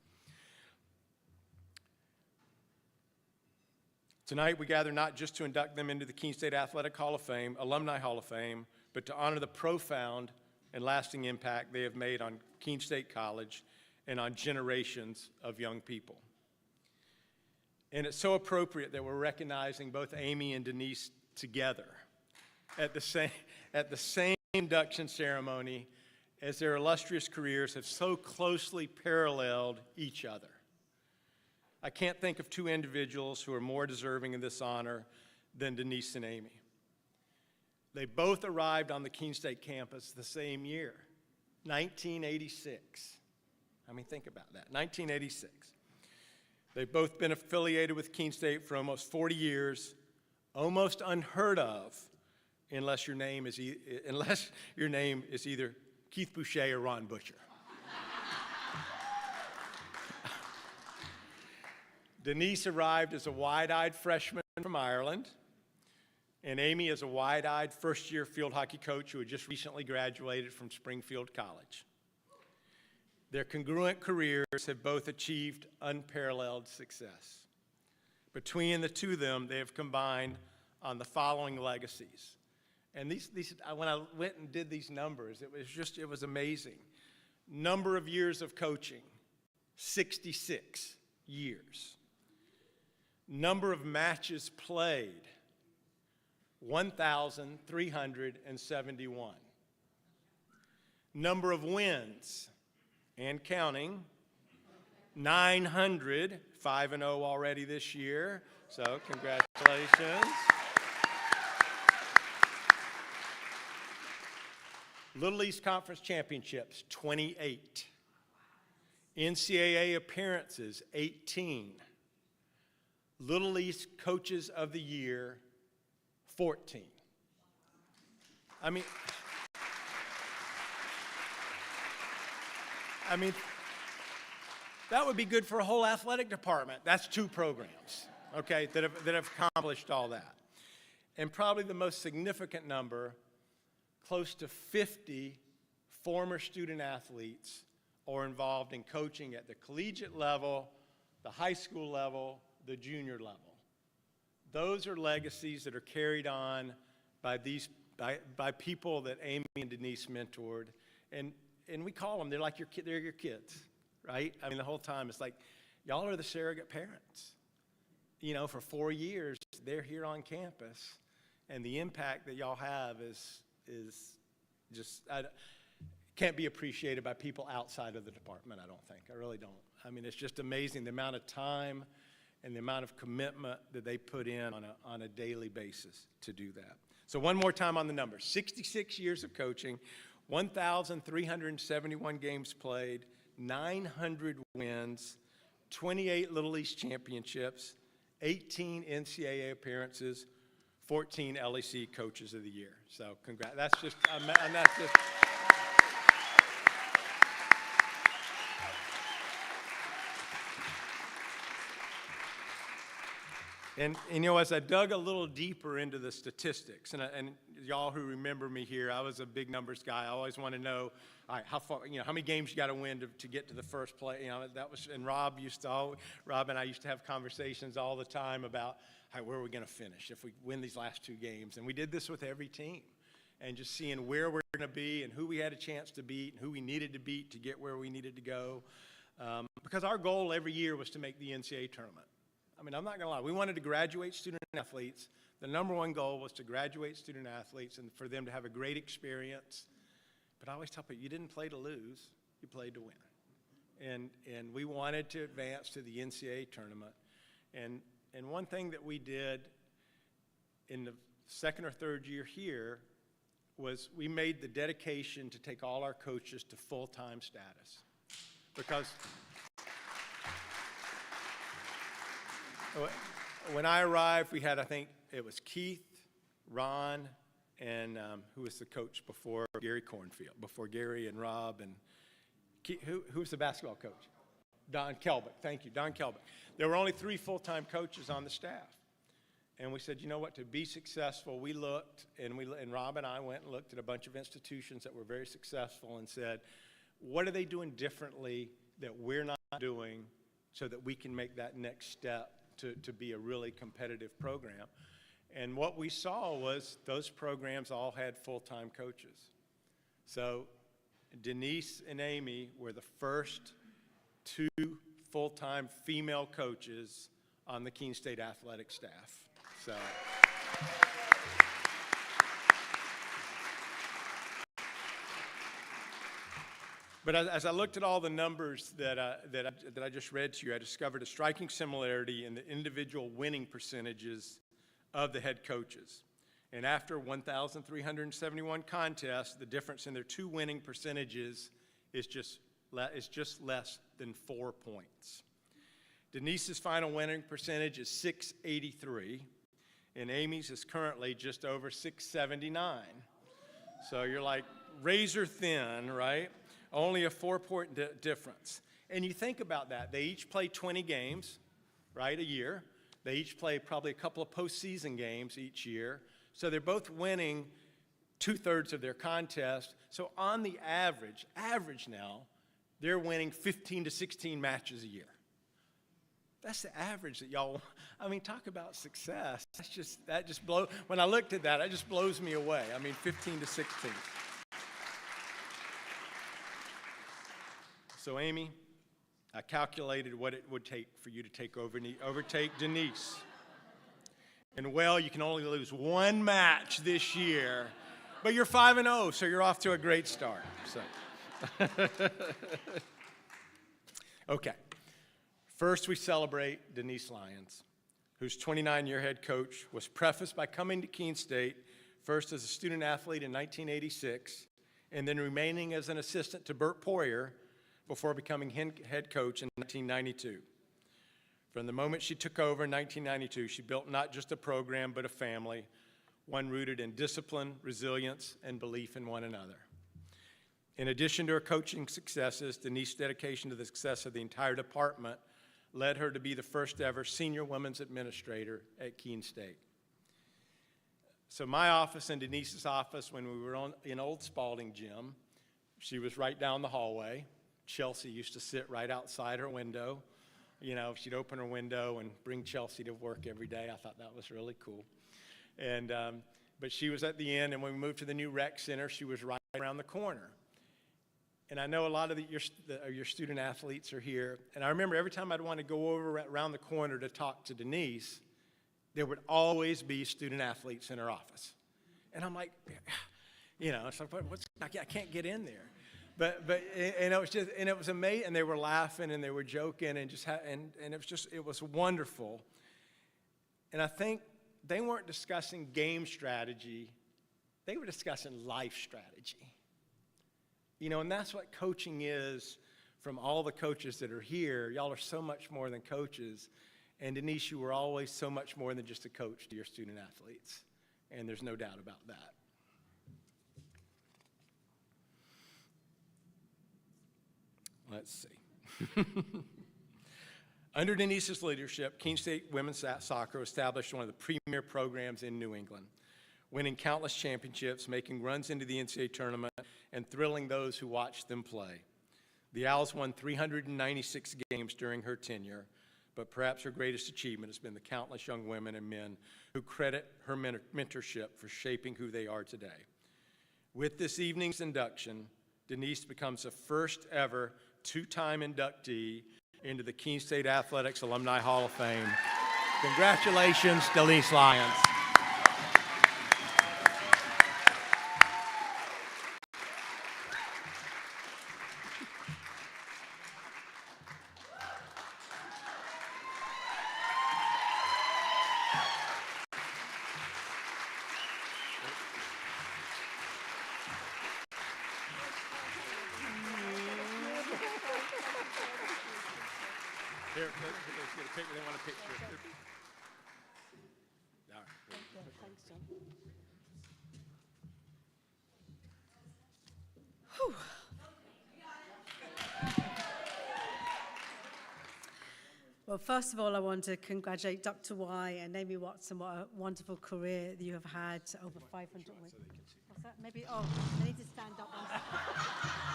Tonight we gather not just to induct them into the Keene State Athletic Hall of Fame, Alumni Hall of Fame, but to honor the profound and lasting impact they have made on Keene State College and on generations of young people. And it's so appropriate that we're recognizing both Amy and Denise together at the same induction ceremony, as their illustrious careers have so closely paralleled each other. I can't think of two individuals who are more deserving of this honor than Denise and Amy. They both arrived on the Keene State campus the same year, 1986. I mean, think about that, 1986. They've both been affiliated with Keene State for almost 40 years, almost unheard of, unless your name is either Keith Boucher or Ron Butcher. Denise arrived as a wide-eyed freshman from Ireland, and Amy as a wide-eyed first-year field hockey coach who had just recently graduated from Springfield College. Their congruent careers have both achieved unparalleled success. Between the two of them, they have combined on the following legacies. And these when I went and did these numbers, it was amazing. Number of years of coaching, 66 years. Number of matches played, 1,371. Number of wins, and counting, 900, 5-0 already this year, so congratulations. Little East Conference Championships, 28. NCAA appearances, 18. Little East Coaches of the Year, 14. I mean, that would be good for a whole athletic department. That's two programs, okay, that have accomplished all that. And probably the most significant number, close to 50 former student athletes are involved in coaching at the collegiate level, the high school level, the junior level. Those are legacies that are carried on by people that Amy and Denise mentored, and we call them, they're like they're your kids, right? I mean, the whole time it's like, y'all are the surrogate parents. You know, for 4 years, they're here on campus, and the impact that y'all have is just, can't be appreciated by people outside of the department, I don't think. I really don't. I mean, it's just amazing the amount of time and the amount of commitment that they put in on a daily basis to do that. So one more time on the numbers, 66 years of coaching, 1,371 games played, 900 wins, 28 Little East championships, 18 NCAA appearances, 14 LEC Coaches of the Year. So congrats, that's just. And you know, as I dug a little deeper into the statistics, and y'all who remember me here, I was a big numbers guy. I always want to know, all right, how far, how many games you got to win to get to the first play. That was, and Rob and I used to have conversations all the time about, all right, where are we going to finish if we win these last 2 games? And we did this with every team, and just seeing where we're going to be and who we had a chance to beat and who we needed to beat to get where we needed to go. Because our goal every year was to make the NCAA tournament. I mean, I'm not going to lie. We wanted to graduate student athletes. The number one goal was to graduate student athletes and for them to have a great experience. But I always tell people, you didn't play to lose. You played to win. And we wanted to advance to the NCAA tournament. And one thing that we did in the second or third year here was we made the dedication to take all our coaches to full-time status. Because when I arrived, we had, I think it was Keith, Ron, and who was the coach before Gary Cornfield, before Gary and Rob, and Keith, who was the basketball coach? Don Kelbick. Thank you, Don Kelbick. There were only 3 full-time coaches on the staff. And we said, you know what, to be successful, we looked, and Rob and I went and looked at a bunch of institutions that were very successful and said, what are they doing differently that we're not doing so that we can make that next step to be a really competitive program? And what we saw was those programs all had full-time coaches. So Denise and Amy were the first 2 full-time female coaches on the Keene State athletic staff. So. But as I looked at all the numbers that I just read to you, I discovered a striking similarity in the individual winning percentages of the head coaches. And after 1,371 contests, the difference in their 2 winning percentages is just less than 4 points. Denise's final winning percentage is 683, and Amy's is currently just over 679. So you're like razor thin, right? Only a 4-point difference. And you think about that. They each play 20 games, right, a year. They each play probably a couple of postseason games each year. So they're both winning 2/3 of their contest. So on the average now, they're winning 15 to 16 matches a year. That's the average that y'all, I mean, talk about success. That just blows, when I looked at that, it just blows me away. I mean, 15 to 16. So Amy, I calculated what it would take for you to overtake Denise. And well, you can only lose 1 match this year, but you're 5-0, so you're off to a great start. So. Okay. First, we celebrate Denise Lyons, whose 29-year head coach was prefaced by coming to Keene State first as a student athlete in 1986 and then remaining as an assistant to Bert Poyer before becoming head coach in 1992. From the moment she took over in 1992, she built not just a program but a family, one rooted in discipline, resilience, and belief in one another. In addition to her coaching successes, Denise's dedication to the success of the entire department led her to be the first ever senior women's administrator at Keene State. So my office and Denise's office, when we were in Old Spalding Gym, she was right down the hallway. Chelsea used to sit right outside her window. You know, she'd open her window and bring Chelsea to work every day. I thought that was really cool. And but she was at the end, and when we moved to the new rec center, she was right around the corner. And I know a lot of your student athletes are here. And I remember every time I'd want to go over around the corner to talk to Denise, there would always be student athletes in her office. And I'm like, you know, it's like, I can't get in there. But it was amazing, and they were laughing and they were joking and it was wonderful. And I think they weren't discussing game strategy, they were discussing life strategy. You know, and that's what coaching is from all the coaches that are here. Y'all are so much more than coaches. And Denise, you were always so much more than just a coach to your student athletes. And there's no doubt about that. Let's see. Under Denise's leadership, Keene State women's soccer established one of the premier programs in New England, winning countless championships, making runs into the NCAA tournament, and thrilling those who watched them play. The Owls won 396 games during her tenure, but perhaps her greatest achievement has been the countless young women and men who credit her mentorship for shaping who they are today. With this evening's induction, Denise becomes the first ever two-time inductee into the Keene State Athletics Alumni Hall of Fame. Congratulations, Denise Lyons. Here, let's get a picture. They want a picture. All right. Thanks, John. Well, first of all, I want to congratulate Dr. Y and Amy Watson. What a wonderful career you have had, over 500 wins. What's that? Maybe, oh, I need to stand up.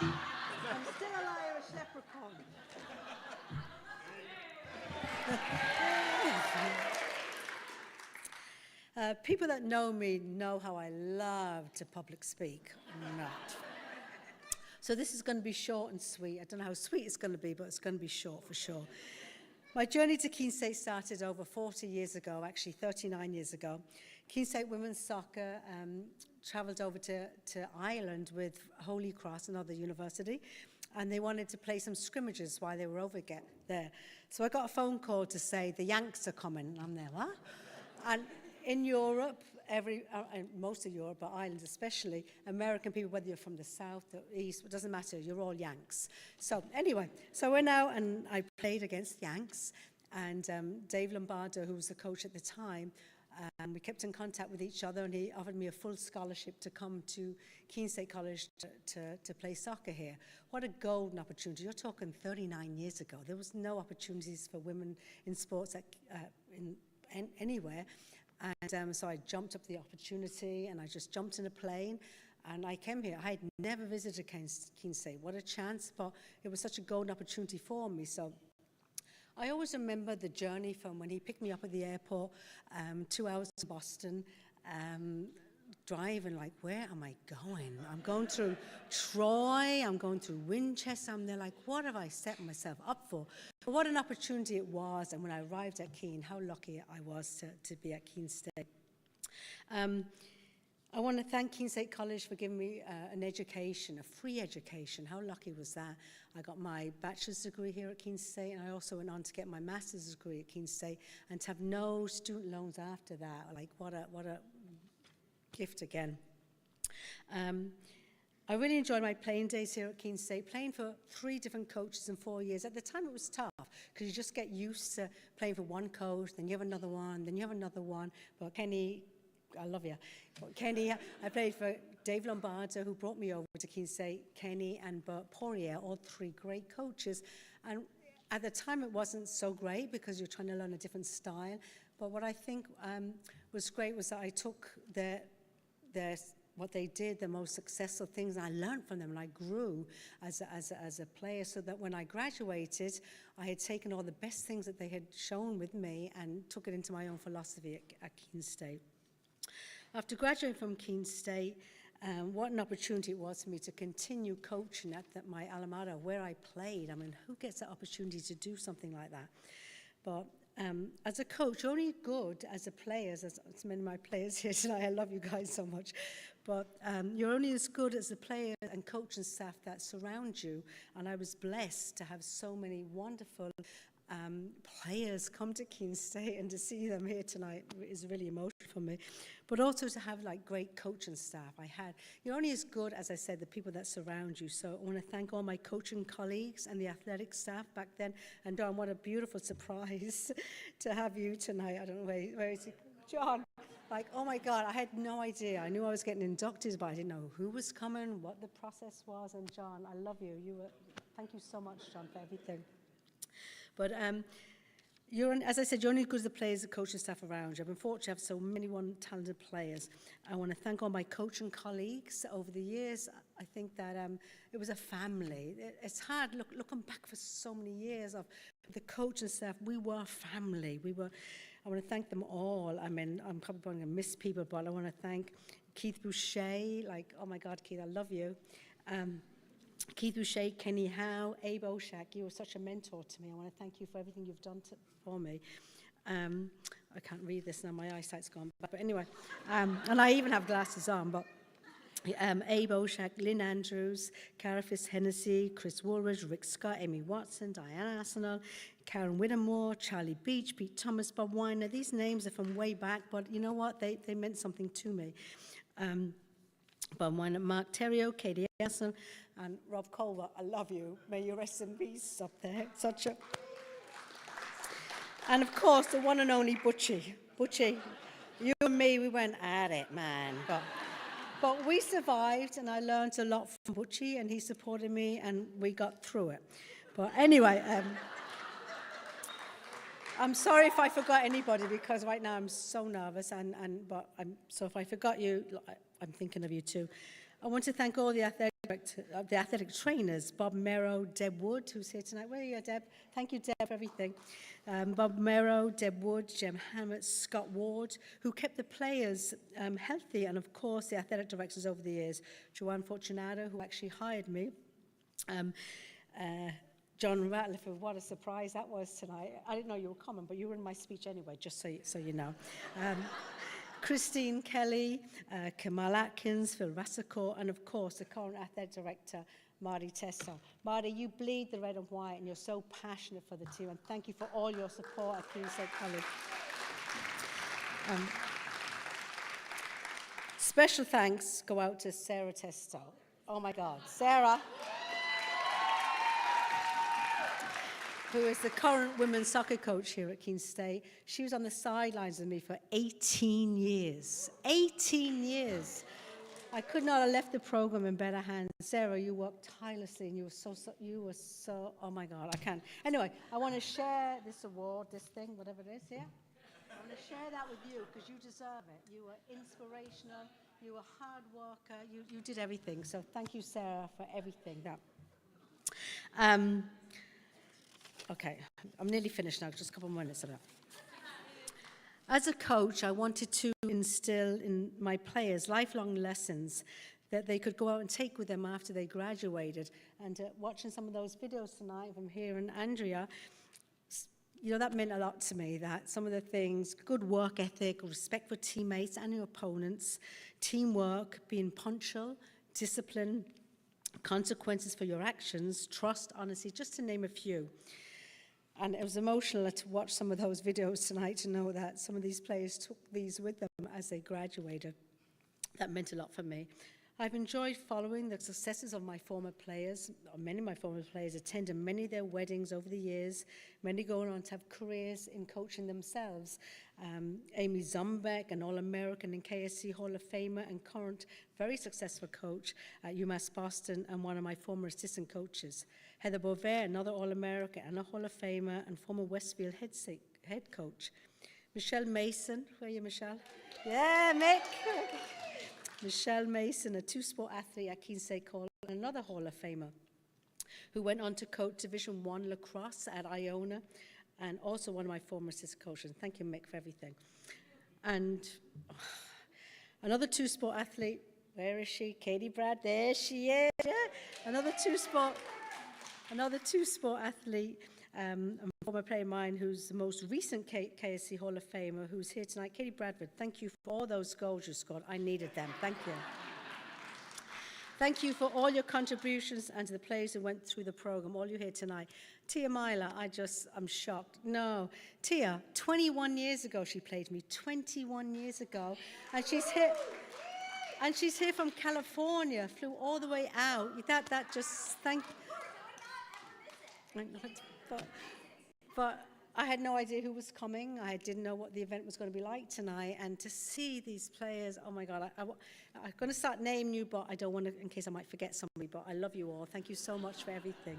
I'm still an Irish leprechaun. People that know me know how I love to public speak. Not. So this is going to be short and sweet. I don't know how sweet it's going to be, but it's going to be short for sure. My journey to Keene State started over 40 years ago, actually 39 years ago. Keene State women's soccer traveled over to Ireland with Holy Cross, another university, and they wanted to play some scrimmages while they were over there. So I got a phone call to say, the Yanks are coming. I'm there, what? And in Europe, most of Europe, but Ireland especially, American people, whether you're from the south or east, it doesn't matter, you're all Yanks. So anyway, so I went out and I played against Yanks, and Dave Lombardo, who was the coach at the time, we kept in contact with each other, and he offered me a full scholarship to come to Keene State College to play soccer here. What a golden opportunity. You're talking 39 years ago. There was no opportunities for women in sports anywhere. And so I jumped up the opportunity, and I just jumped in a plane, and I came here. I had never visited Keene State. What a chance, but it was such a golden opportunity for me. So I always remember the journey from when he picked me up at the airport, 2 hours to Boston, driving like, where am I going? I'm going through Troy, I'm going through Winchester. I'm there like, what have I set myself up for? But what an opportunity it was. And when I arrived at Keene, how lucky I was to be at Keene State. I want to thank Keene State College for giving me an education, a free education. How lucky was that? I got my bachelor's degree here at Keene State, and I also went on to get my master's degree at Keene State, and to have no student loans after that. Like, what a gift again. I really enjoyed my playing days here at Keene State, playing for 3 different coaches in 4 years. At the time, it was tough, because you just get used to playing for one coach, then you have another one, then you have another one. But Kenny, I love you. But Kenny, I played for Dave Lombardo, who brought me over to Keene State, Kenny and Bert Poirier, all 3 great coaches. And at the time, it wasn't so great, because you're trying to learn a different style. But what I think was great was that I took what they did, the most successful things, and I learned from them, and I grew as a player, so that when I graduated, I had taken all the best things that they had shown with me and took it into my own philosophy at Keene State. After graduating from Keene State, what an opportunity it was for me to continue coaching at my alma mater, where I played. I mean, who gets the opportunity to do something like that? But as a coach, you're only good as a player, as many of my players here tonight, I love you guys so much, but you're only as good as the players and coaching staff that surround you, and I was blessed to have so many wonderful players come to Keene State, and to see them here tonight is really emotional for me. But also to have like great coaching staff. You're only as good, as I said, the people that surround you. So I want to thank all my coaching colleagues and the athletic staff back then. And Don, what a beautiful surprise to have you tonight. I don't know where is he? John. Like, oh my God, I had no idea. I knew I was getting inducted, but I didn't know who was coming, what the process was. And John, I love you. Thank you so much, John, for everything. But as I said, you're only as good as the players, the coaching staff around you. I've been fortunate to have so many talented players. I want to thank all my coaching colleagues over the years. I think that it was a family. It's hard looking back for so many years of the coaching staff. We were a family. I want to thank them all. I mean, I'm probably going to miss people, but I want to thank Keith Boucher. Like, oh my God, Keith, I love you. Keith Boucher, Kenny Howe, Abe Oshak, you were such a mentor to me. I want to thank you for everything you've done for me. I can't read this now, my eyesight's gone. But anyway, and I even have glasses on, but Abe Oshak, Lynn Andrews, Cara Hennessy, Chris Woolridge, Rick Scott, Amy Watson, Diana Arsenal, Karen Whittemore, Charlie Beach, Pete Thomas, Bob Weiner. These names are from way back, but you know what? They meant something to me. Bob Weiner, Mark Terrio, Katie Arsenal, and Rob Culver. I love you. May you rest in peace up there. Such a... And of course, the one and only Butchie. Butchie, you and me, we went at it, man. But we survived, and I learned a lot from Butchie, and he supported me, and we got through it. But anyway, I'm sorry if I forgot anybody, because right now I'm so nervous, so if I forgot you, I'm thinking of you too. I want to thank all the athletic trainers, Bob Merrow, Deb Wood, who's here tonight. Where are you, Deb? Thank you, Deb, for everything. Bob Merrow, Deb Wood, Jem Hammett, Scott Ward, who kept the players healthy, and of course the athletic directors over the years, Joanne Fortunato, who actually hired me, John Ratliff, what a surprise that was tonight. I didn't know you were coming, but you were in my speech anyway, just so you know. Christine Kelly, Kamal Atkins, Phil Rassicourt, and of course the current athletic director, Marty Testa. Marty, you bleed the red and white, and you're so passionate for the team, and thank you for all your support at Keene State College. Special thanks go out to Sarah Testa. Oh my God, Sarah, who is the current women's soccer coach here at Keene State. She was on the sidelines with me for 18 years. 18 years. I could not have left the program in better hands. Sarah, you worked tirelessly, and you were so, oh my God, I can't. Anyway, I want to share this award, this thing, whatever it is, yeah? I want to share that with you, because you deserve it. You were inspirational, you were a hard worker, you did everything. So thank you, Sarah, for everything. Okay, I'm nearly finished now, just a couple more minutes of that. As a coach, I wanted to instill in my players lifelong lessons that they could go out and take with them after they graduated. And watching some of those videos tonight from here and Andrea, you know, that meant a lot to me, that some of the things, good work ethic, respect for teammates and your opponents, teamwork, being punctual, discipline, consequences for your actions, trust, honesty, just to name a few. And it was emotional to watch some of those videos tonight to know that some of these players took these with them as they graduated. That meant a lot for me. I've enjoyed following the successes of my former players. Many of my former players attended many of their weddings over the years, many going on to have careers in coaching themselves. Amy Zumbeck, an All-American and KSC Hall of Famer and current very successful coach at UMass Boston, and one of my former assistant coaches. Heather Bovair, another All-American and a Hall of Famer and former Westfield head coach. Michelle Mason, where are you, Michelle? Yeah, Mick. Michelle Mason, a two-sport athlete at Keene State College, and another Hall of Famer, who went on to coach Division I lacrosse at Iona, and also one of my former assistant coaches. Thank you, Mick, for everything. And another two-sport athlete, where is she? Katie Brad, there she is. Yeah. Another two-sport athlete, a former player of mine who's the most recent KSC Hall of Famer, who's here tonight, Katie Bradford. Thank you for all those goals you scored. I needed them. Thank you. Thank you for all your contributions and to the players who went through the program, all you here tonight. Tia Myler, I'm shocked. No, Tia, 21 years ago she played me, 21 years ago, and she's here from California, flew all the way out. That just, but I had no idea who was coming. I didn't know what the event was going to be like tonight. And to see these players, oh my God, I'm going to start naming you, but I don't want to, in case I might forget somebody, but I love you all. Thank you so much for everything.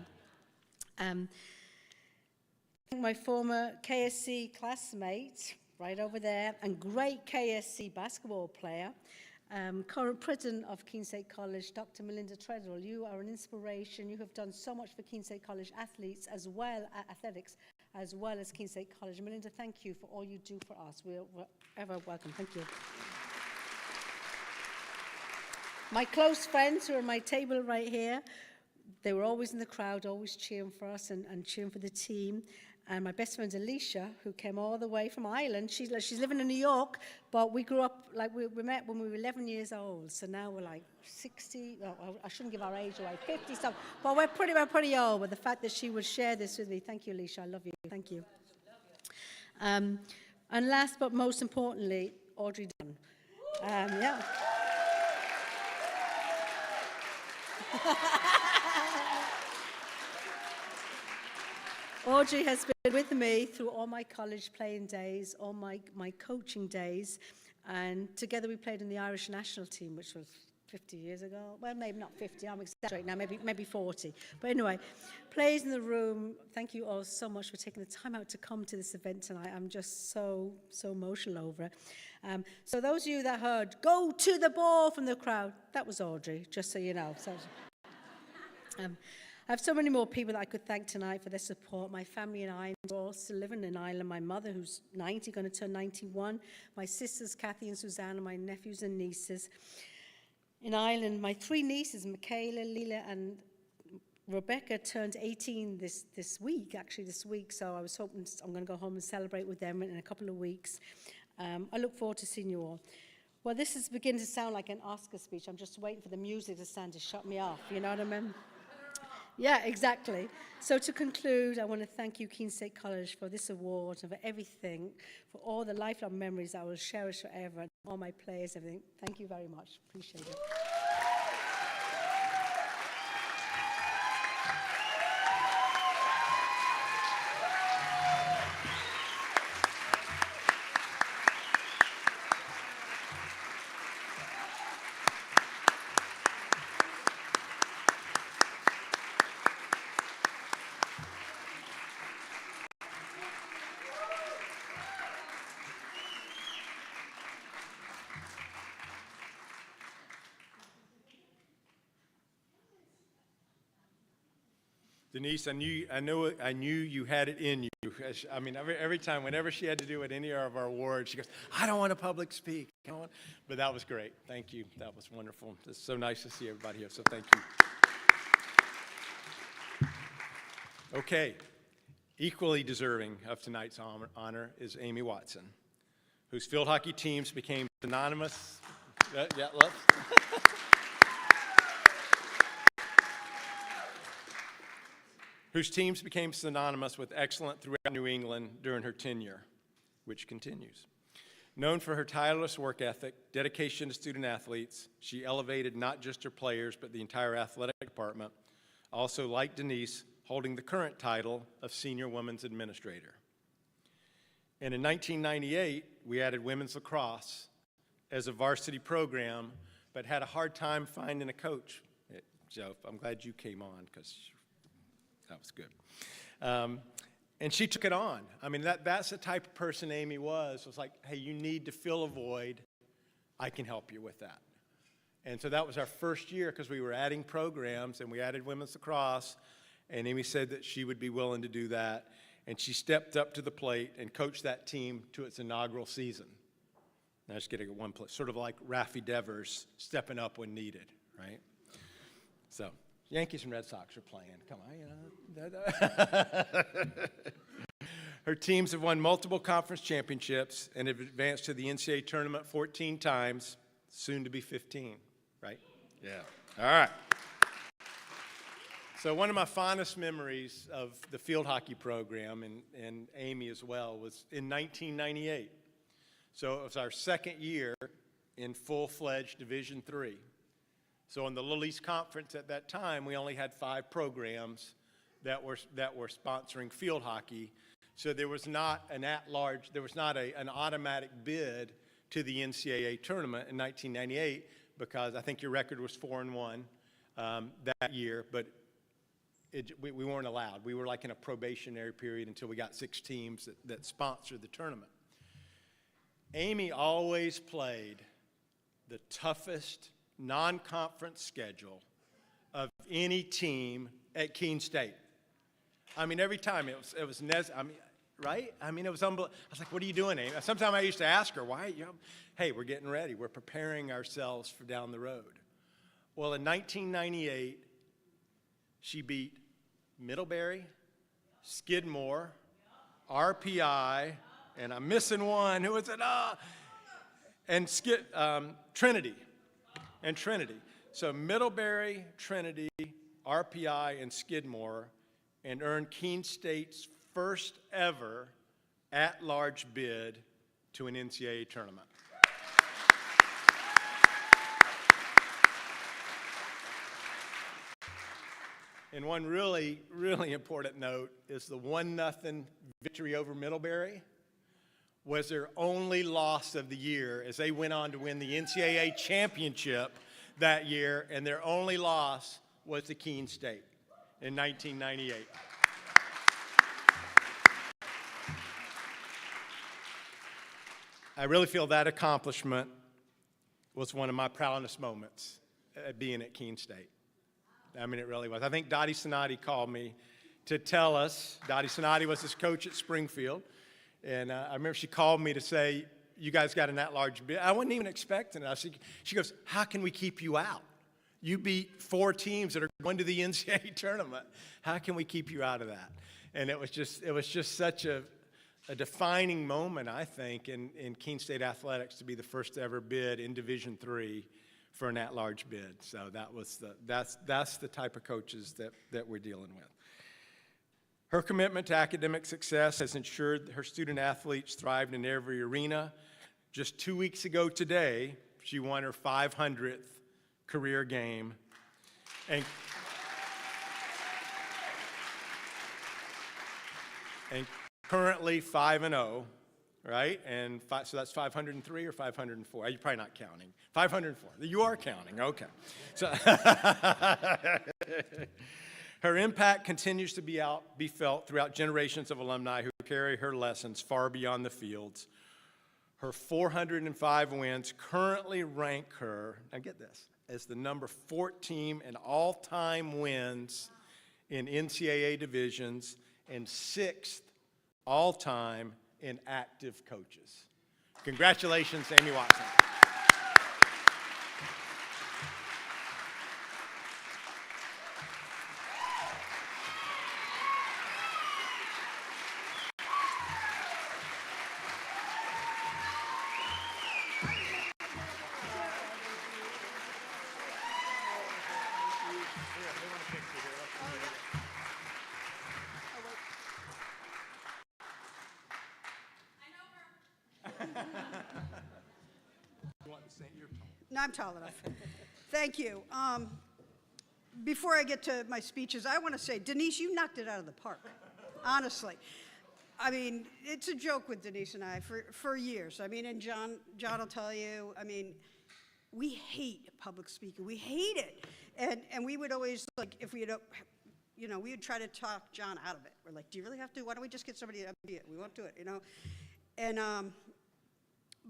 My former KSC classmate, right over there, and great KSC basketball player, current president of Keene State College, Dr. Melinda Treadwell. You are an inspiration. You have done so much for Keene State College athletes as well, athletics, as well as Keene State College. Melinda, thank you for all you do for us. We're ever welcome. Thank you. My close friends who are at my table right here, they were always in the crowd, always cheering for us and cheering for the team. And my best friend Alicia, who came all the way from Ireland, she's living in New York, but we grew up, like we met when we were 11 years old. So now we're like 60, I shouldn't give our age away, 50 something. But we're pretty old. But the fact that she would share this with me, thank you, Alicia, I love you, thank you. And last but most importantly, Audrey Dunn. Yeah. Audrey has been with me through all my college playing days, all my coaching days, and together we played in the Irish national team, which was 50 years ago. Well, maybe not 50, I'm exaggerating now, maybe 40. But anyway, players in the room, thank you all so much for taking the time out to come to this event tonight. I'm just so emotional over it. So those of you that heard, "Go to the ball" from the crowd, that was Audrey, just so you know. So, I have so many more people that I could thank tonight for their support. My family and I are all still living in Ireland. My mother, who's 90, going to turn 91. My sisters, Kathy and Susanna, my nephews and nieces. In Ireland, my 3 nieces, Michaela, Leela, and Rebecca, turned 18 this week. So I was hoping I'm going to go home and celebrate with them in a couple of weeks. I look forward to seeing you all. Well, this is beginning to sound like an Oscar speech. I'm just waiting for the music to stand to shut me off. You know what I mean? Yeah, exactly. So to conclude, I want to thank you, Keene State College, for this award and for everything, for all the lifelong memories I will cherish forever, and all my players, everything. Thank you very much. Appreciate it. Denise, I knew you had it in you. I mean, every time, whenever she had to do at any of our awards, she goes, "I don't want to public speak." But that was great. Thank you. That was wonderful. It's so nice to see everybody here, so thank you. Okay. Equally deserving of tonight's honor is Amy Watson, whose field hockey teams became synonymous. Whose teams became synonymous with excellence throughout New England during her tenure, which continues. Known for her tireless work ethic, dedication to student athletes, she elevated not just her players, but the entire athletic department, also, like Denise, holding the current title of Senior Women's Administrator. And in 1998, we added women's lacrosse as a varsity program, but had a hard time finding a coach. Joe, I'm glad you came on, because that was good. And she took it on. I mean, that's the type of person Amy was. It was like, hey, you need to fill a void. I can help you with that. And so that was our first year, because we were adding programs, and we added women's lacrosse, and Amy said that she would be willing to do that. And she stepped up to the plate and coached that team to its inaugural season. Now just getting at one place, sort of like Raffy Devers stepping up when needed, right? So Yankees and Red Sox are playing. Come on, you know. Her teams have won multiple conference championships and have advanced to the NCAA tournament 14 times, soon to be 15, right? Yeah. All right. So one of my fondest memories of the field hockey program, and Amy as well, was in 1998. So it was our second year in full-fledged Division III. So in the Little East Conference at that time, we only had 5 programs that were sponsoring field hockey. So there was not an at-large, there was not an automatic bid to the NCAA tournament in 1998, because I think your record was 4-1 that year, but we weren't allowed. We were like in a probationary period until we got 6 teams that sponsored the tournament. Amy always played the toughest non-conference schedule of any team at Keene State. I mean, every time it was right? I mean, it was unbelievable. I was like, what are you doing, Amy? Sometimes I used to ask her, why? Hey, we're getting ready. We're preparing ourselves for down the road. Well, in 1998, she beat Middlebury, Skidmore, RPI, and I'm missing one. Who was it? And Trinity. And Trinity. So Middlebury, Trinity, RPI, and Skidmore, and earned Keene State's first ever at-large bid to an NCAA tournament. And one really, really important note is the 1-0 victory over Middlebury was their only loss of the year, as they went on to win the NCAA championship that year, and their only loss was to Keene State in 1998. I really feel that accomplishment was one of my proudest moments at being at Keene State. I mean, it really was. I think Dottie Sonati called me to tell us. Dottie Sonati was his coach at Springfield. And I remember she called me to say, you guys got an at-large bid. I wasn't even expecting it. She goes, how can we keep you out? You beat 4 teams that are going to the NCAA tournament. How can we keep you out of that? And it was just such a defining moment, I think, in Keene State athletics to be the first ever bid in Division III for an at-large bid. So that's the type of coaches that we're dealing with. Her commitment to academic success has ensured that her student athletes thrived in every arena. Just 2 weeks ago today, she won her 500th career game. And currently 5-0, right? And so that's 503 or 504? You're probably not counting. 504. You are counting, okay. So her impact continues to be felt throughout generations of alumni who carry her lessons far beyond the fields. Her 405 wins currently rank her, now get this, as the number 14 in all-time wins in NCAA divisions and 6th all-time in active coaches. Congratulations, Amy Watson. No, I'm tall enough. Thank you. Before I get to my speeches, I want to say, Denise, you knocked it out of the park, honestly. I mean, it's a joke with Denise and I for years. I mean, and John will tell you, I mean, we hate public speaking. We hate it. And we would always, like, if we had, we would try to talk John out of it. We're like, do you really have to? Why don't we just get somebody to be it? We won't do it, And,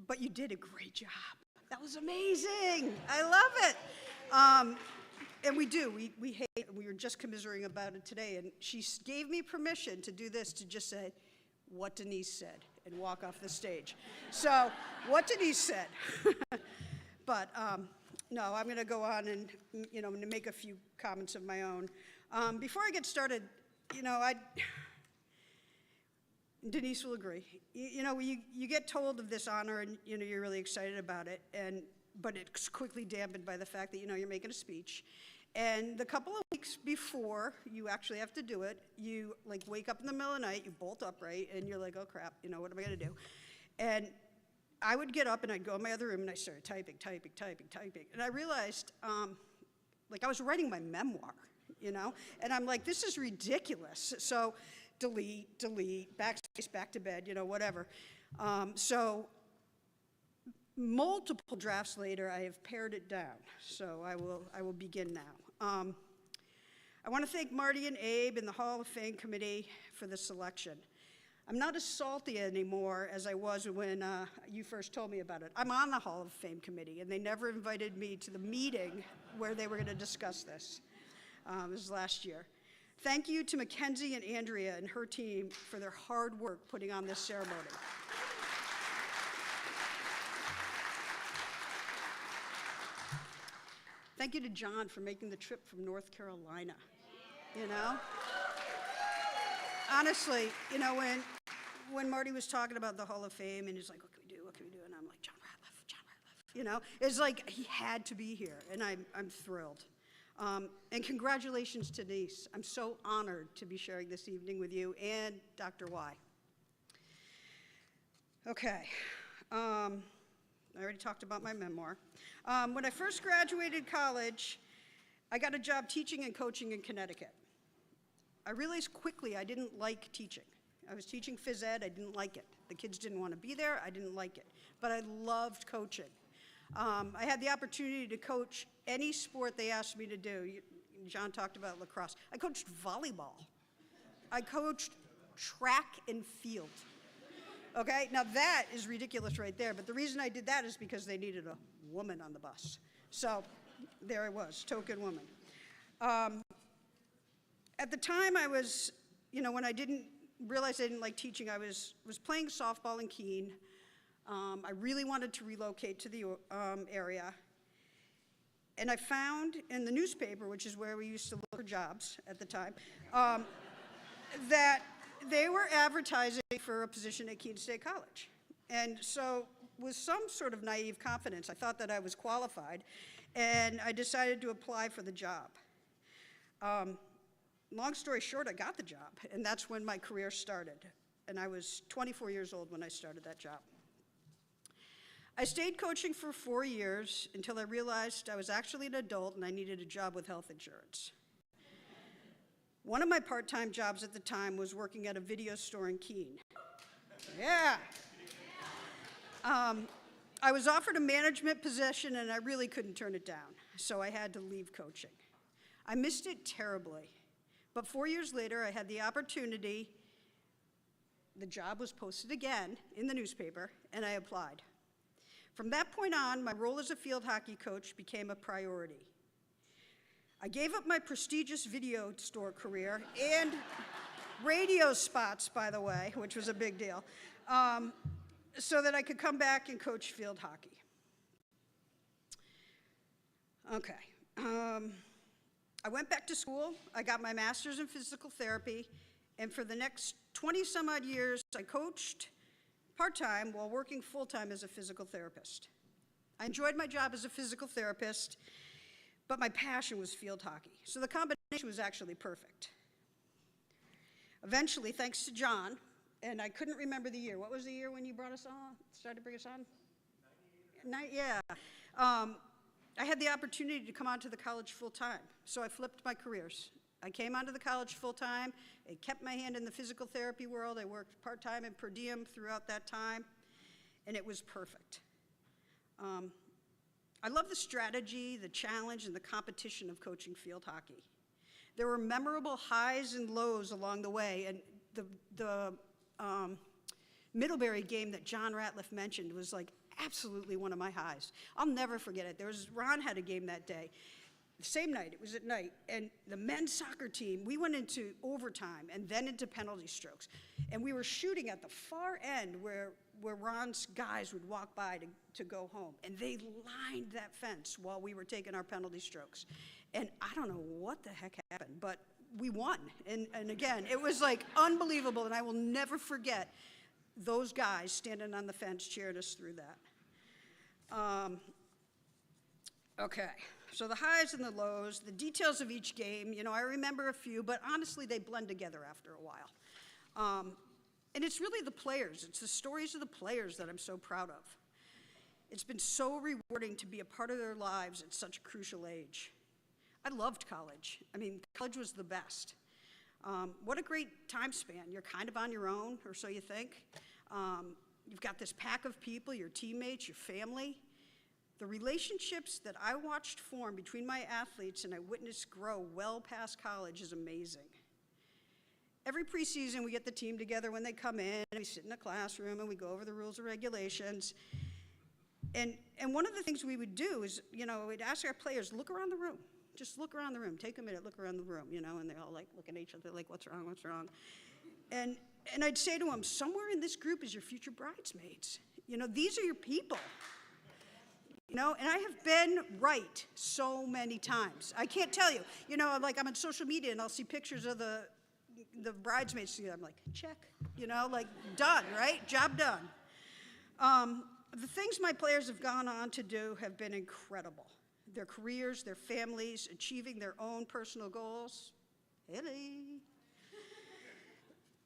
but you did a great job. That was amazing. I love it. And we do. We hate it. We were just commiserating about it today. And she gave me permission to do this, to just say what Denise said and walk off the stage. So what Denise said. But no, I'm going to go on and, make a few comments of my own. Before I get started, Denise will agree. You get told of this honor and, you're really excited about it, but it's quickly dampened by the fact that, you're making a speech. And the couple of weeks before you actually have to do it, you wake up in the middle of the night, you bolt upright, and you're like, oh crap, what am I gonna do? And I would get up and I'd go in my other room and I started typing. And I realized, I was writing my memoir, And I'm like, this is ridiculous. So delete, backspace, back to bed, whatever. So multiple drafts later, I have pared it down. So I will begin now. I want to thank Marty and Abe and the Hall of Fame committee for the selection. I'm not as salty anymore as I was when you first told me about it. I'm on the Hall of Fame committee, and they never invited me to the meeting where they were going to discuss this. This was last year. Thank you to Mackenzie and Andrea and her team for their hard work putting on this ceremony. Thank you to John for making the trip from North Carolina, you know? Honestly, you know, when Marty was talking about the Hall of Fame and he's like, what can we do, and I'm like, John Ratliff, you know? It's like he had to be here, and I'm thrilled. And congratulations to Denise. I'm so honored to be sharing this evening with you and Dr. Y. Okay, I already talked about my memoir. When I first graduated college, I got a job teaching and coaching in Connecticut. I realized quickly I didn't like teaching. I was teaching phys ed, I didn't like it. The kids didn't want to be there, I didn't like it. But I loved coaching. I had the opportunity to coach any sport they asked me to do. John talked about lacrosse. I coached volleyball. I coached track and field. Okay, now that is ridiculous right there, but the reason I did that is because they needed a woman on the bus. So there I was, token woman. At the time I was, you know, when I didn't realize I didn't like teaching, I was playing softball in Keene. I really wanted to relocate to the area. And I found in the newspaper, which is where we used to look for jobs at the time, that they were advertising for a position at Keene State College. And so with some sort of naive confidence, I thought that I was qualified, and I decided to apply for the job. Long story short, I got the job, and that's when my career started. And I was 24 years old when I started that job. I stayed coaching for 4 years until I realized I was actually an adult and I needed a job with health insurance. One of my part-time jobs at the time was working at a video store in Keene. Yeah. I was offered a management position and I really couldn't turn it down, so I had to leave coaching. I missed it terribly, but 4 years later I had the opportunity. The job was posted again in the newspaper and I applied. From that point on, my role as a field hockey coach became a priority. I gave up my prestigious video store career and radio spots, by the way, which was a big deal, so that I could come back and coach field hockey. Okay. I went back to school. I got my master's in physical therapy, and for the next 20 some odd years, I coached part-time while working full-time as a physical therapist. I enjoyed my job as a physical therapist, but my passion was field hockey. So the combination was actually perfect. Eventually, thanks to John, and I couldn't remember the year. What was the year when you brought us on, started to bring us on? 98. Yeah. I had the opportunity to come onto the college full-time, so I flipped my careers. I came onto the college full-time. I kept my hand in the physical therapy world. I worked part-time and per diem throughout that time, and it was perfect. I love the strategy, the challenge, and the competition of coaching field hockey. There were memorable highs and lows along the way, and the Middlebury game that John Ratliff mentioned was like absolutely one of my highs. I'll never forget it. Ron had a game that day. The same night, it was at night, and the men's soccer team, we went into overtime and then into penalty strokes. And we were shooting at the far end where Ron's guys would walk by to go home. And they lined that fence while we were taking our penalty strokes. And I don't know what the heck happened, but we won. And again, it was like unbelievable, and I will never forget those guys standing on the fence cheering us through that. Okay. So the highs and the lows, the details of each game, you know, I remember a few, but honestly, they blend together after a while. And it's really the players. It's the stories of the players that I'm so proud of. It's been so rewarding to be a part of their lives at such a crucial age. I loved college. I mean, college was the best. What a great time span. You're kind of on your own, or so you think. You've got this pack of people, your teammates, your family. The relationships that I watched form between my athletes and I witnessed grow well past college is amazing. Every preseason, we get the team together when they come in, and we sit in the classroom and we go over the rules and regulations. And one of the things we would do is, we'd ask our players, look around the room. Just look around the room. Take a minute, look around the room, and they all like look at each other like, what's wrong, what's wrong? And I'd say to them, somewhere in this group is your future bridesmaids. These are your people. And I have been right so many times. I can't tell you. Like I'm on social media and I'll see pictures of the bridesmaids. I'm like, check, like done, right? Job done. The things my players have gone on to do have been incredible. Their careers, their families, achieving their own personal goals.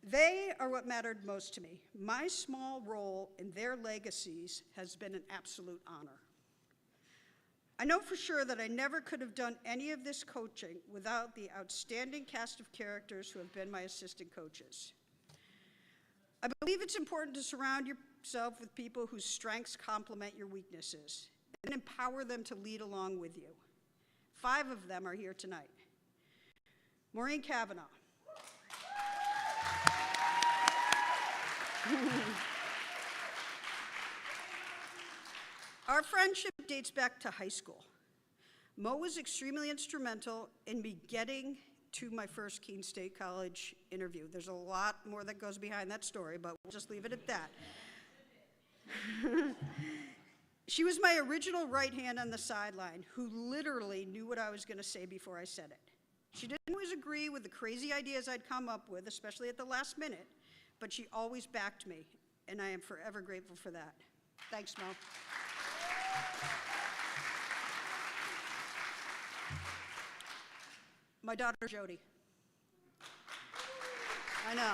They are what mattered most to me. My small role in their legacies has been an absolute honor. I know for sure that I never could have done any of this coaching without the outstanding cast of characters who have been my assistant coaches. I believe it's important to surround yourself with people whose strengths complement your weaknesses and empower them to lead along with you. 5 of them are here tonight. Maureen Kavanaugh. Our friendship dates back to high school. Mo was extremely instrumental in me getting to my first Keene State College interview. There's a lot more that goes behind that story, but we'll just leave it at that. She was my original right hand on the sideline who literally knew what I was going to say before I said it. She didn't always agree with the crazy ideas I'd come up with, especially at the last minute, but she always backed me, and I am forever grateful for that. Thanks, Mo. My daughter, Jody. I know,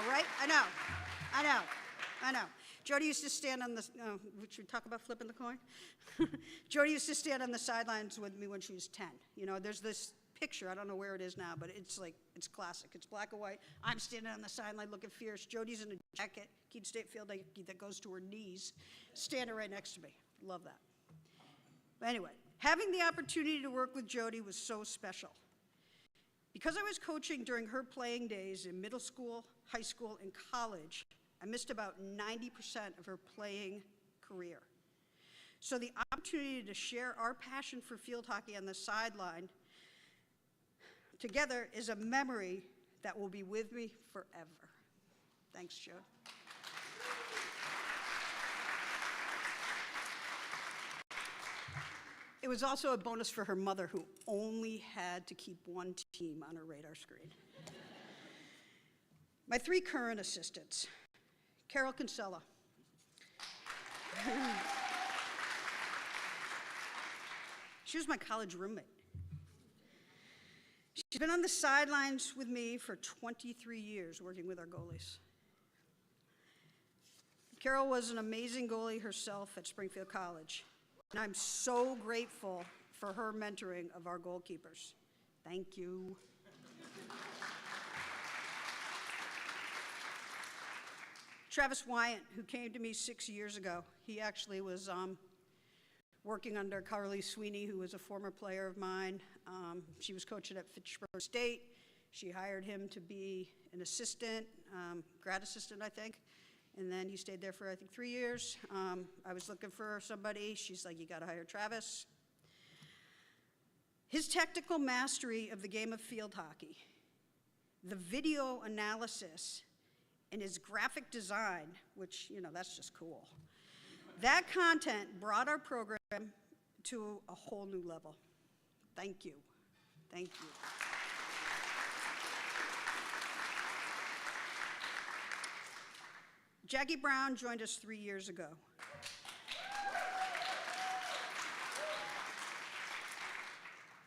right? I know. Jody used to stand on the, should we talk about flipping the coin? Jody used to stand on the sidelines with me when she was 10. There's this picture, I don't know where it is now, but it's classic. It's black and white. I'm standing on the sideline looking fierce. Jody's in a jacket, Keene State field that goes to her knees, standing right next to me. Love that. But anyway, having the opportunity to work with Jody was so special. Because I was coaching during her playing days in middle school, high school, and college, I missed about 90% of her playing career. So the opportunity to share our passion for field hockey on the sideline together is a memory that will be with me forever. Thanks, Joe. It was also a bonus for her mother, who only had to keep one team on her radar screen. My 3 current assistants. Carol Kinsella. She was my college roommate. She's been on the sidelines with me for 23 years working with our goalies. Carol was an amazing goalie herself at Springfield College, and I'm so grateful for her mentoring of our goalkeepers. Thank you. Travis Wyant, who came to me 6 years ago, he actually was working under Carly Sweeney, who was a former player of mine. She was coaching at Fitchburg State. She hired him to be an assistant, grad assistant, I think. And then he stayed there for, I think, 3 years. I was looking for somebody. She's like, you got to hire Travis. His technical mastery of the game of field hockey, the video analysis, and his graphic design, which, that's just cool. That content brought our program to a whole new level. Thank you. Thank you. Jackie Brown joined us 3 years ago.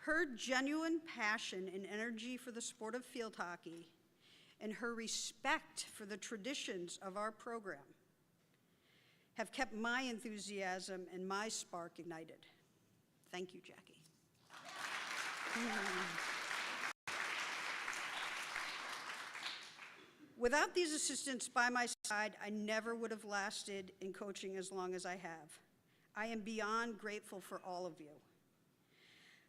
Her genuine passion and energy for the sport of field hockey and her respect for the traditions of our program have kept my enthusiasm and my spark ignited. Thank you, Jackie. Without these assistants by my side, I never would have lasted in coaching as long as I have. I am beyond grateful for all of you.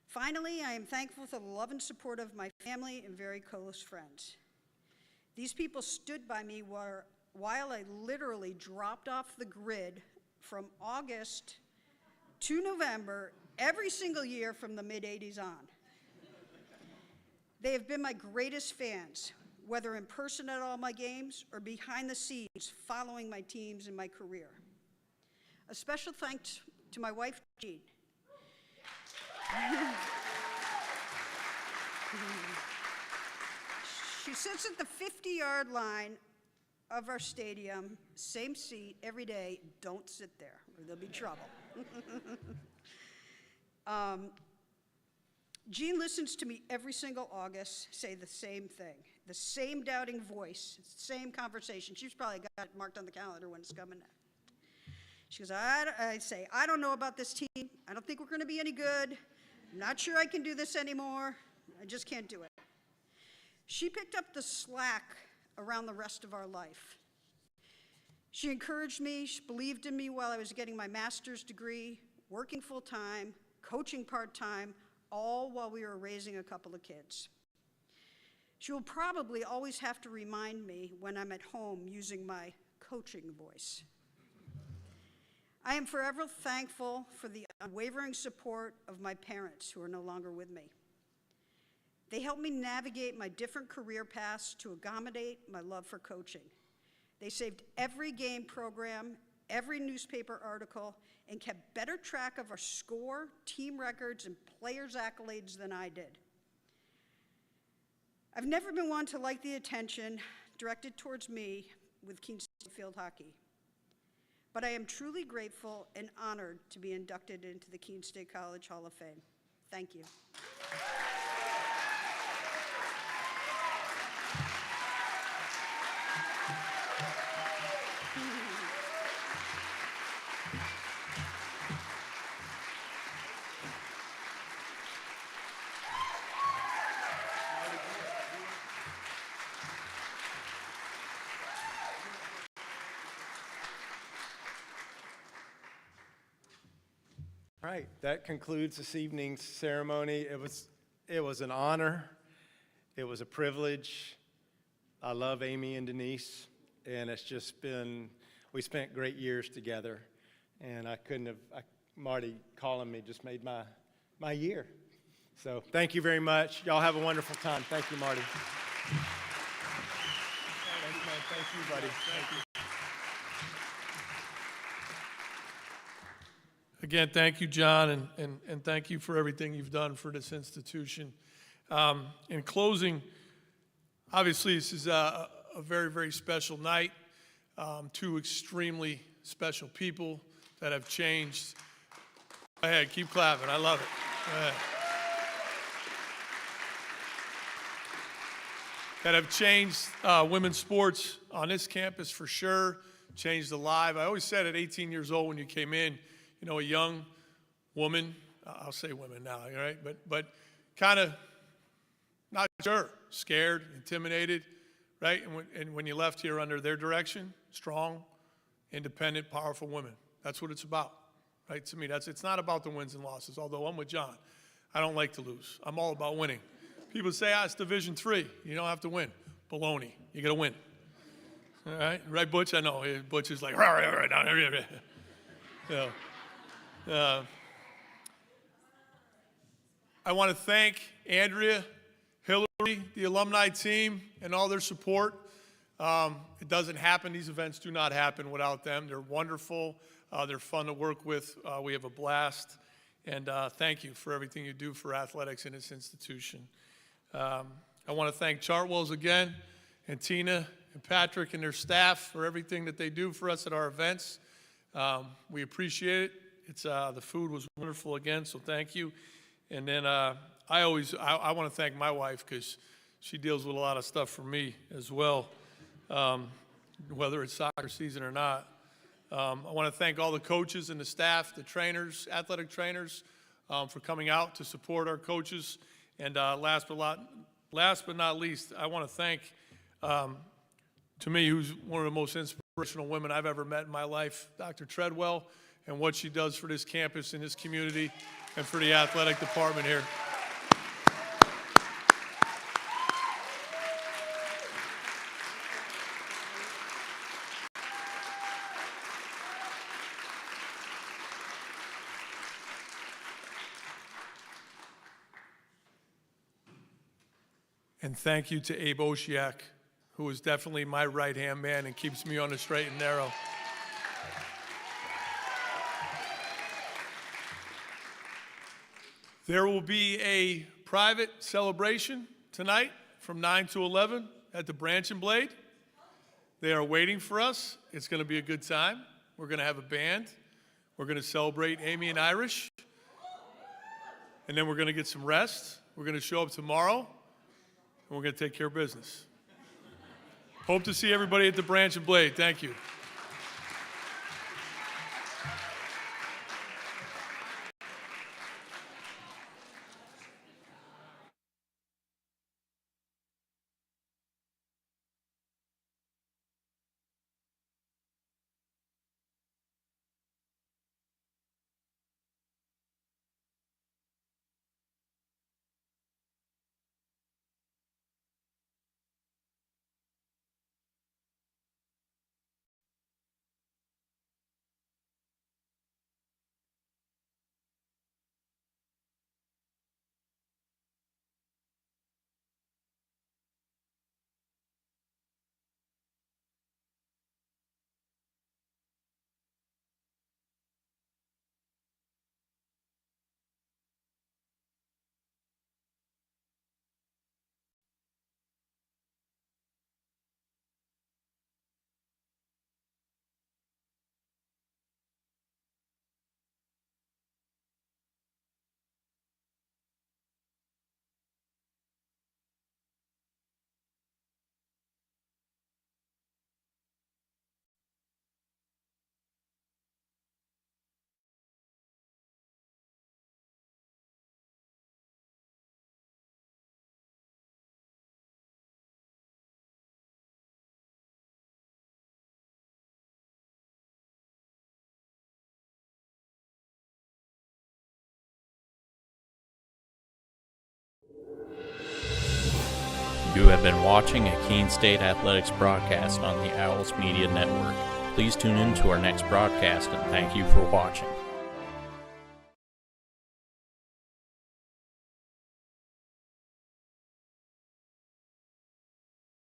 Finally, I am thankful for the love and support of my family and very close friends. These people stood by me while I literally dropped off the grid from August to November every single year from the mid-'80s on. They have been my greatest fans, whether in person at all my games or behind the scenes following my teams in my career. A special thanks to my wife, Jean. She sits at the 50-yard line of our stadium, same seat every day. Don't sit there or there'll be trouble. Jean listens to me every single August say the same thing, the same doubting voice, same conversation. She's probably got it marked on the calendar when it's coming. She goes, I say, I don't know about this team. I don't think we're going to be any good. I'm not sure I can do this anymore. I just can't do it. She picked up the slack around the rest of our life. She encouraged me, she believed in me while I was getting my master's degree, working full-time, coaching part-time, all while we were raising a couple of kids. She will probably always have to remind me when I'm at home using my coaching voice. I am forever thankful for the unwavering support of my parents who are no longer with me. They helped me navigate my different career paths to accommodate my love for coaching. They saved every game program, every newspaper article, and kept better track of our score, team records, and players' accolades than I did. I've never been one to like the attention directed towards me with Keene State Field Hockey, but I am truly grateful and honored to be inducted into the Keene State College Hall of Fame. Thank you. All right, that concludes this evening's ceremony. It was an honor. It was a privilege. I love Amy and Denise, and it's just been, we spent great years together, and Marty calling me just made my year. So thank you very much. Y'all have a wonderful time. Thank you, Marty. Thanks, man. Thank you, buddy. Thank you. Again, thank you, John, and thank you for everything you've done for this institution. In closing, obviously this is a very, very special night. Two extremely special people that have changed. Go ahead, keep clapping. I love it. Go ahead. That have changed women's sports on this campus for sure, changed the life. I always said at 18 years old when you came in, you know, a young woman, I'll say women now, right? But kind of not sure, scared, intimidated, right? And when you left here under their direction, strong, independent, powerful women. That's what it's about, right? To me, it's not about the wins and losses, although I'm with John. I don't like to lose. I'm all about winning. People say, it's Division III. You don't have to win. Baloney. You got to win. All right? Right, Butch? I know. Butch is like, you know. I want to thank Andrea, Hillary, the alumni team, and all their support. It doesn't happen. These events do not happen without them. They're wonderful. They're fun to work with. We have a blast. And thank you for everything you do for athletics in this institution. I want to thank Chartwells again, and Tina and Patrick and their staff for everything that they do for us at our events. We appreciate it. The food was wonderful again, so thank you. And then I want to thank my wife because she deals with a lot of stuff for me as well, whether it's soccer season or not. I want to thank all the coaches and the staff, the trainers, athletic trainers, for coming out to support our coaches. And last but not least, I want to thank, to me, who's one of the most inspirational women I've ever met in my life, Dr. Treadwell. and what she does for this campus and this community and for the athletic department here. And thank you to Abe Oshiak, who is definitely my right-hand man and keeps me on the straight and narrow. There will be a private celebration tonight from 9 to 11 at the Branch and Blade. They are waiting for us. It's going to be a good time. We're going to have a band. We're going to celebrate Amy and Irish. And then we're going to get some rest. We're going to show up tomorrow, and we're going to take care of business. Hope to see everybody at the Branch and Blade. Thank you. You have been watching a Keene State Athletics broadcast on the Owls Media Network. Please tune in to our next broadcast, and thank you for watching.